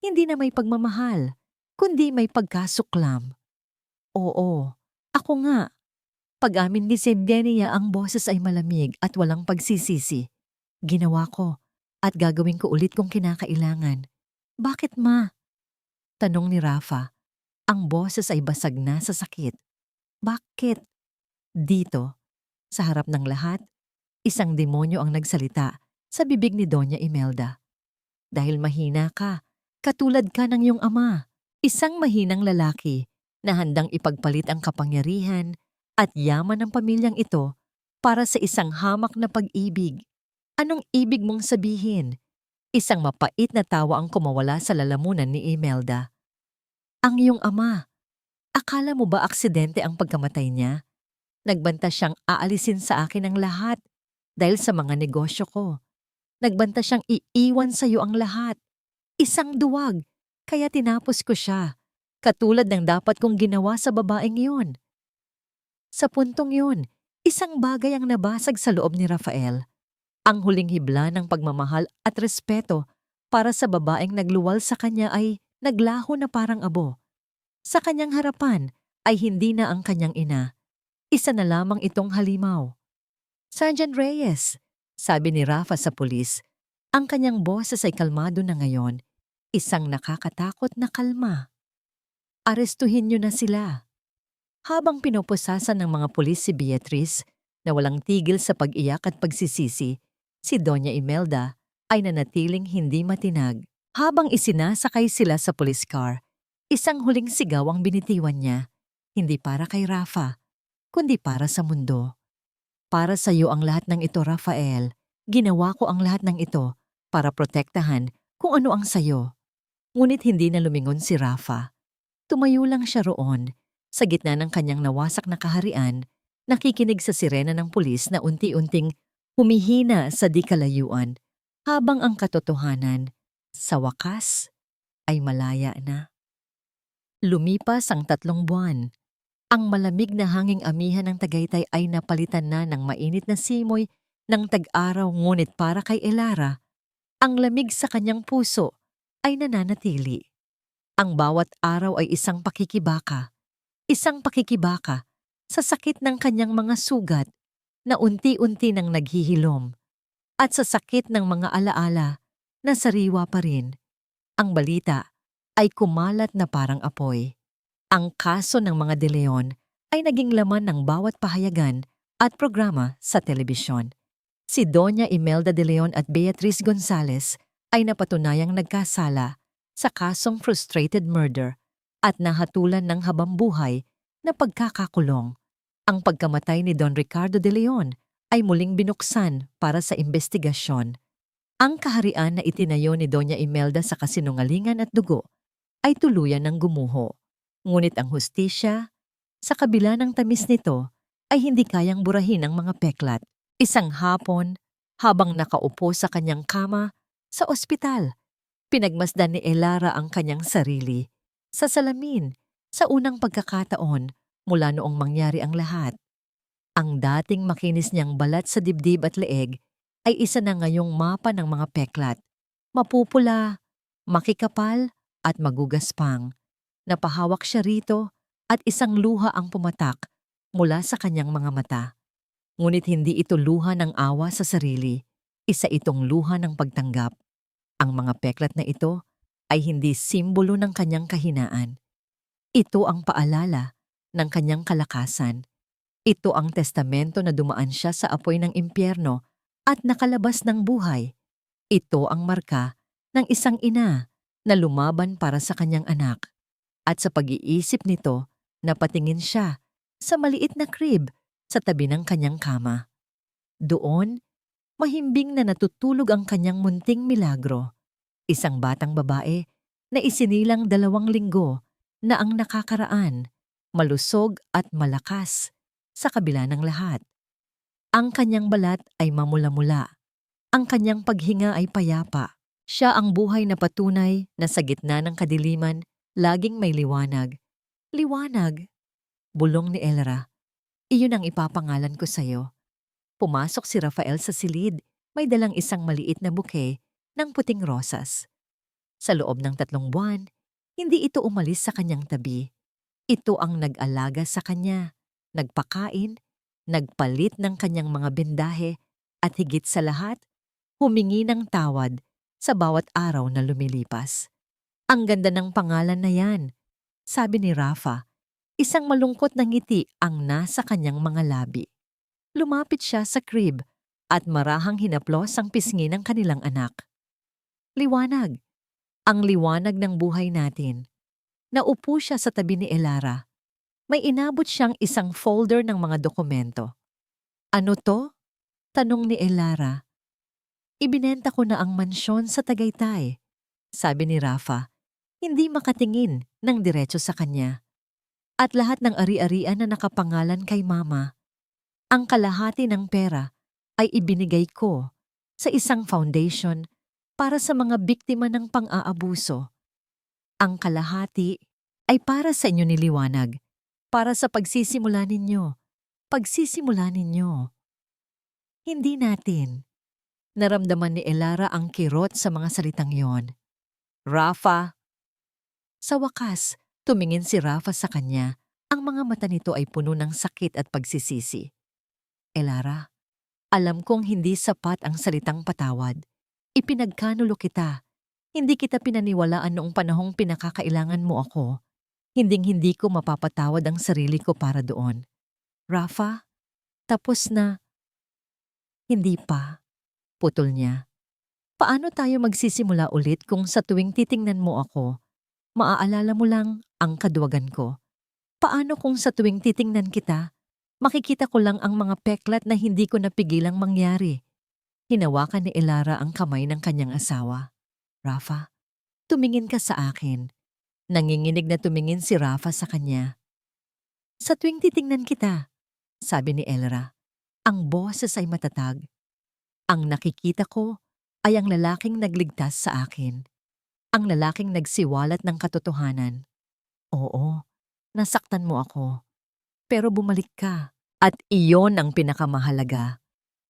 Hindi na may pagmamahal, kundi may pagkasuklam. "Oo, ako nga." Pag-amin ni Semdenia, ang boses ay malamig at walang pagsisisi. "Ginawa ko at gagawin ko ulit kung kinakailangan." "Bakit, ma?" tanong ni Rafa. Ang boses ay basag na sa sakit. "Bakit?" Dito, sa harap ng lahat, isang demonyo ang nagsalita sa bibig ni Doña Imelda. "Dahil mahina ka, katulad ka ng iyong ama." Isang mahinang lalaki na handang ipagpalit ang kapangyarihan at yaman ng pamilyang ito para sa isang hamak na pag-ibig. "Anong ibig mong sabihin?" Isang mapait na tawa ang kumawala sa lalamunan ni Imelda. "Ang iyong ama. Akala mo ba aksidente ang pagkamatay niya? Nagbanta siyang aalisin sa akin ang lahat dahil sa mga negosyo ko. Nagbanta siyang iiwan sa iyo ang lahat. Isang duwag, kaya tinapos ko siya, katulad ng dapat kong ginawa sa babaeng yun." Sa puntong yun, isang bagay ang nabasag sa loob ni Rafael. Ang huling hibla ng pagmamahal at respeto para sa babaeng nagluwal sa kanya ay naglaho na parang abo. Sa kanyang harapan ay hindi na ang kanyang ina. Isa na lamang itong halimaw. "Sergeant Reyes," sabi ni Rafa sa pulis. Ang kanyang boses ay kalmado na ngayon, isang nakakatakot na kalma. "Arestuhin niyo na sila." Habang pinoposasan ng mga pulis si Beatrice, na walang tigil sa pag-iyak at pagsisisi, si Doña Imelda ay nanatiling hindi matinag. Habang isinasakay sila sa police car, isang huling sigaw ang binitiwan niya, hindi para kay Rafa, kundi para sa mundo. Para sa iyo ang lahat ng ito, Rafael. Ginawa ko ang lahat ng ito para protektahan kung ano ang sayo. Ngunit hindi na lumingon si Rafa. Tumayo lang siya roon, sa gitna ng kanyang nawasak na kaharian, nakikinig sa sirena ng pulis na unti-unting humihina sa di kalayuan, habang ang katotohanan, sa wakas, ay malaya na. Lumipas ang 3 buwan. Ang malamig na hanging amihan ng Tagaytay ay napalitan na ng mainit na simoy ng tag-araw, ngunit para kay Elara, ang lamig sa kanyang puso ay nananatili. Ang bawat araw ay isang pakikibaka sa sakit ng kanyang mga sugat na unti-unti nang naghihilom at sa sakit ng mga alaala na sariwa pa rin. Ang balita ay kumalat na parang apoy. Ang kaso ng mga De Leon ay naging laman ng bawat pahayagan at programa sa telebisyon. Si Doña Imelda De Leon at Beatriz Gonzales ay napatunayang nagkasala sa kasong frustrated murder at nahatulan ng habambuhay na pagkakakulong. Ang pagkamatay ni Don Ricardo De Leon ay muling binuksan para sa investigasyon. Ang kaharian na itinayo ni Doña Imelda sa kasinungalingan at dugo ay tuluyan ng gumuho. Ngunit ang hustisya, sa kabila ng tamis nito, ay hindi kayang burahin ang mga peklat. Isang hapon, habang nakaupo sa kanyang kama sa ospital, pinagmasdan ni Elara ang kanyang sarili sa salamin sa unang pagkakataon mula noong mangyari ang lahat. Ang dating makinis niyang balat sa dibdib at leeg ay isa na ngayong mapa ng mga peklat. Mapupula, makikapal at magugaspang. Napahawak siya rito at isang luha ang pumatak mula sa kanyang mga mata. Ngunit hindi ito luha ng awa sa sarili, isa itong luha ng pagtanggap. Ang mga peklat na ito ay hindi simbolo ng kanyang kahinaan. Ito ang paalala ng kanyang kalakasan. Ito ang testamento na dumaan siya sa apoy ng impyerno at nakalabas ng buhay. Ito ang marka ng isang ina na lumaban para sa kanyang anak. At sa pag-iisip nito, napatingin siya sa maliit na crib sa tabi ng kanyang kama. Doon, mahimbing na natutulog ang kanyang munting milagro. Isang batang babae na isinilang 2 linggo na ang nakakaraan, malusog at malakas sa kabila ng lahat. Ang kanyang balat ay mamula-mula. Ang kanyang paghinga ay payapa. Siya ang buhay na patunay na sa gitna ng kadiliman, laging may liwanag. Liwanag, bulong ni Elara. Iyon ang ipapangalan ko sa'yo. Pumasok si Rafael sa silid, may dalang isang maliit na bouquet ng puting rosas. Sa loob ng 3 buwan, hindi ito umalis sa kanyang tabi. Ito ang nag-alaga sa kanya, nagpakain, nagpalit ng kanyang mga bendahe, at higit sa lahat, humingi ng tawad sa bawat araw na lumilipas. Ang ganda ng pangalan na yan, sabi ni Rafa. Isang malungkot na ngiti ang nasa kanyang mga labi. Lumapit siya sa crib at marahang hinaplos ang pisngi ng kanilang anak. Liwanag, ang liwanag ng buhay natin. Naupo siya sa tabi ni Elara. May inabot siyang isang folder ng mga dokumento. Ano to? Tanong ni Elara. Ibinenta ko na ang mansyon sa Tagaytay, sabi ni Rafa. Hindi makatingin ng diretso sa kanya. At lahat ng ari-arian na nakapangalan kay Mama, ang kalahati ng pera ay ibinigay ko sa isang foundation para sa mga biktima ng pang-aabuso. Ang kalahati ay para sa inyo ni Liwanag, para sa pagsisimula ninyo. Pagsisimula ninyo. Hindi natin. Naramdaman ni Elara ang kirot sa mga salitang yon. Rafa. Sa wakas, tumingin si Rafa sa kanya. Ang mga mata nito ay puno ng sakit at pagsisisi. Elara, alam kong hindi sapat ang salitang patawad. Ipinagkanulo kita. Hindi kita pinaniwalaan noong panahong pinakakailangan mo ako. Hinding-hindi ko mapapatawad ang sarili ko para doon. Rafa, tapos na. Hindi pa. Putol niya. Paano tayo magsisimula ulit kung sa tuwing titingnan mo ako, maaalala mo lang ang kaduwagan ko? Paano kung sa tuwing titingnan kita, makikita ko lang ang mga peklat na hindi ko napigilang mangyari? Hinawakan ni Elara ang kamay ng kanyang asawa. Rafa, tumingin ka sa akin. Nanginginig na tumingin si Rafa sa kanya. Sa tuwing titingnan kita, sabi ni Elra, ang boses ay matatag. Ang nakikita ko ay ang lalaking nagligtas sa akin. Ang lalaking nagsiwalat ng katotohanan. Oo, nasaktan mo ako. Pero bumalik ka. At iyon ang pinakamahalaga.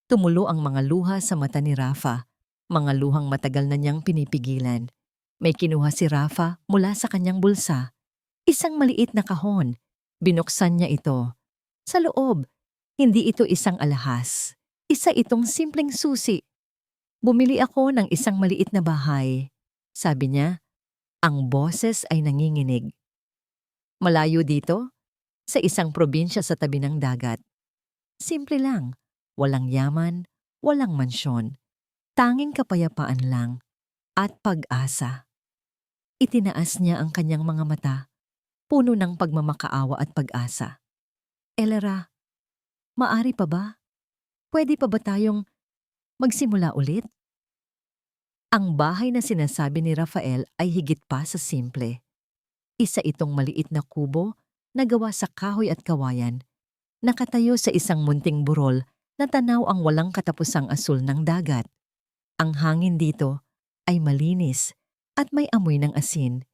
Tumulo ang mga luha sa mata ni Rafa. Mga luhang matagal na niyang pinipigilan. May kinuha si Rafa mula sa kanyang bulsa. Isang maliit na kahon. Binuksan niya ito. Sa loob, hindi ito isang alahas. Isa itong simpleng susi. Bumili ako ng isang maliit na bahay. Sabi niya, ang boses ay nanginginig. Malayo dito, sa isang probinsya sa tabi ng dagat. Simple lang, walang yaman, walang mansyon. Tanging kapayapaan lang at pag-asa. Itinaas niya ang kanyang mga mata, puno ng pagmamakaawa at pag-asa. Elera, maari pa ba? Pwede pa ba tayong magsimula ulit? Ang bahay na sinasabi ni Rafael ay higit pa sa simple. Isa itong maliit na kubo na gawa sa kahoy at kawayan, nakatayo sa isang munting burol na tanaw ang walang katapusang asul ng dagat. Ang hangin dito ay malinis at may amoy ng asin,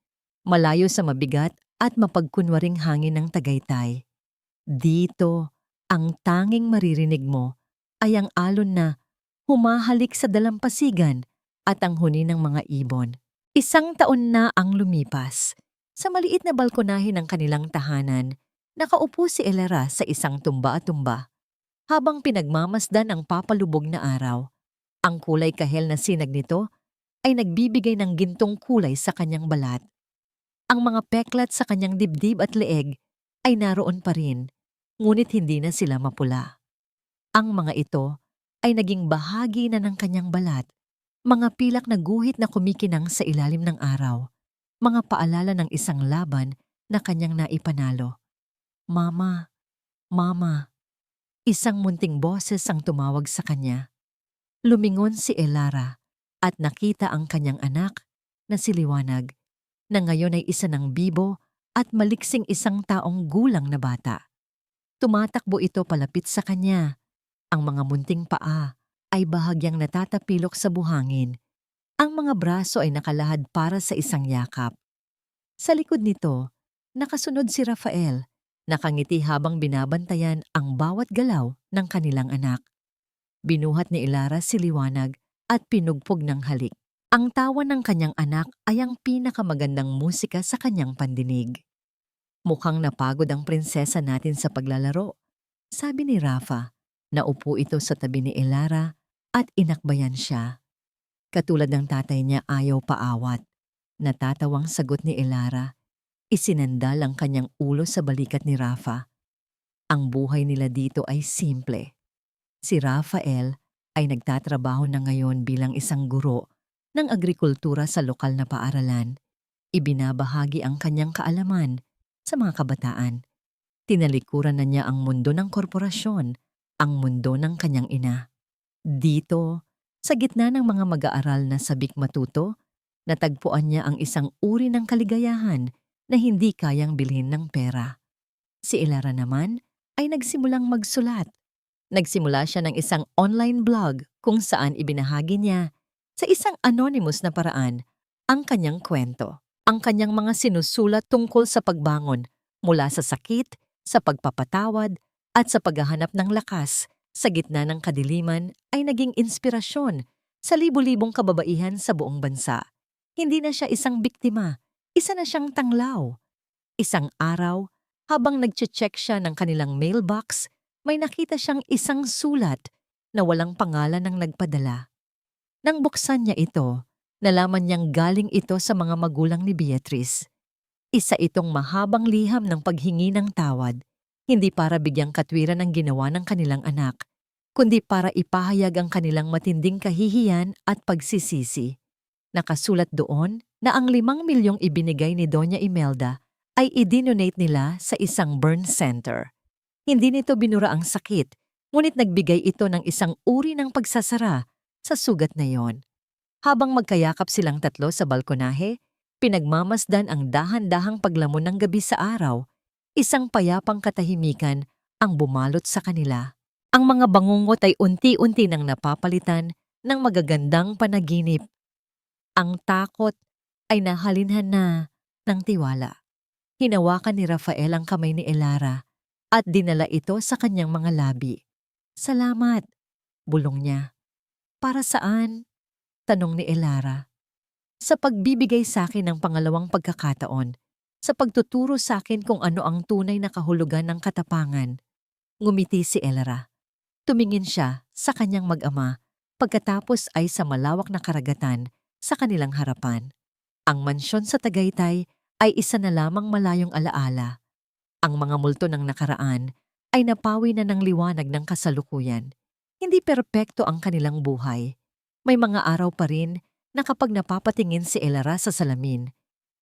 malayo sa mabigat at mapagkunwaring hangin ng Tagaytay. Dito, ang tanging maririnig mo ay ang alon na humahalik sa dalampasigan at ang huni ng mga ibon. Isang taon na ang lumipas. Sa maliit na balkonahe ng kanilang tahanan, nakaupo si Elera sa isang tumba-tumba. Habang pinagmamasdan ang papalubog na araw, ang kulay kahel na sinag nito ay nagbibigay ng gintong kulay sa kanyang balat. Ang mga peklat sa kanyang dibdib at leeg ay naroon pa rin, ngunit hindi na sila mapula. Ang mga ito ay naging bahagi na ng kanyang balat, mga pilak na guhit na kumikinang sa ilalim ng araw, mga paalala ng isang laban na kanyang naipanalo. Mama, Mama, isang munting boses ang tumawag sa kanya. Lumingon si Elara at nakita ang kanyang anak na si Liwanag, na ngayon ay isa ng bibo at maliksing isang taong gulang na bata. Tumatakbo ito palapit sa kanya. Ang mga munting paa ay bahagyang natatapilok sa buhangin. Ang mga braso ay nakalahad para sa isang yakap. Sa likod nito, nakasunod si Rafael, nakangiti habang binabantayan ang bawat galaw ng kanilang anak. Binuhat ni Elara si Liwanag at pinugpog ng halik. Ang tawa ng kanyang anak ay ang pinakamagandang musika sa kanyang pandinig. Mukhang napagod ang prinsesa natin sa paglalaro, sabi ni Rafa. Naupo ito sa tabi ni Elara at inakbayan siya. Katulad ng tatay niya, ayaw paawat. Natatawang sagot ni Elara. Isinandal ang kanyang ulo sa balikat ni Rafa. Ang buhay nila dito ay simple. Si Rafael ay nagtatrabaho na ngayon bilang isang guro ng agrikultura sa lokal na paaralan. Ibinabahagi ang kanyang kaalaman sa mga kabataan. Tinalikuran na niya ang mundo ng korporasyon, ang mundo ng kanyang ina. Dito, sa gitna ng mga mag-aaral na sabik matuto, natagpuan niya ang isang uri ng kaligayahan na hindi kayang bilhin ng pera. Si Elara naman ay nagsimulang magsulat. Nagsimula siya ng isang online blog kung saan ibinahagi niya sa isang anonymous na paraan ang kanyang kwento, ang kanyang mga sinusulat tungkol sa pagbangon mula sa sakit, sa pagpapatawad at sa paghahanap ng lakas sa gitna ng kadiliman ay naging inspirasyon sa libu-libong kababaihan sa buong bansa. Hindi na siya isang biktima, isa na siyang tanglaw. Isang araw, habang nagche-check siya ng kanilang mailbox, may nakita siyang isang sulat na walang pangalan ng nagpadala. Nang buksan niya ito, nalaman niyang galing ito sa mga magulang ni Beatrice. Isa itong mahabang liham ng paghingi ng tawad, hindi para bigyang katwiran ang ginawa ng kanilang anak, kundi para ipahayag ang kanilang matinding kahihiyan at pagsisisi. Nakasulat doon na ang 5 milyong ibinigay ni Doña Imelda ay idinonate nila sa isang burn center. Hindi nito binura ang sakit, ngunit nagbigay ito ng isang uri ng pagsasara sa sugat na yon. Habang magkayakap silang tatlo sa balkonahe, pinagmamasdan ang dahan-dahang paglamon ng gabi sa araw. Isang payapang katahimikan ang bumalot sa kanila. Ang mga bangungot ay unti-unti nang napapalitan ng magagandang panaginip. Ang takot ay nahalinhan na ng tiwala. Hinawakan ni Rafael ang kamay ni Elara at dinala ito sa kanyang mga labi. "Salamat," bulong niya. "Para saan?" tanong ni Elara. "Sa pagbibigay sa akin ng pangalawang pagkakataon, sa pagtuturo sa akin kung ano ang tunay na kahulugan ng katapangan." Ngumiti si Elara. Tumingin siya sa kanyang mag-ama, pagkatapos ay sa malawak na karagatan sa kanilang harapan. Ang mansyon sa Tagaytay ay isa na lamang malayong alaala. Ang mga multo ng nakaraan ay napawi na ng liwanag ng kasalukuyan. Hindi perpekto ang kanilang buhay. May mga araw pa rin na kapag napapatingin si Elara sa salamin,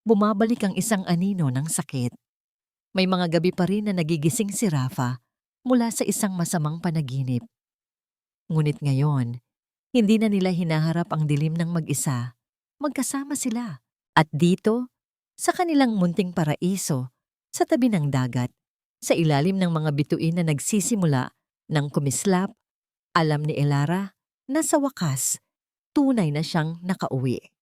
bumabalik ang isang anino ng sakit. May mga gabi pa rin na nagigising si Rafa mula sa isang masamang panaginip. Ngunit ngayon, hindi na nila hinaharap ang dilim ng mag-isa. Magkasama sila. At dito, sa kanilang munting paraiso, sa tabi ng dagat, sa ilalim ng mga bituin na nagsisimula ng kumislap, alam ni Elara na sa wakas, tunay na siyang nakauwi.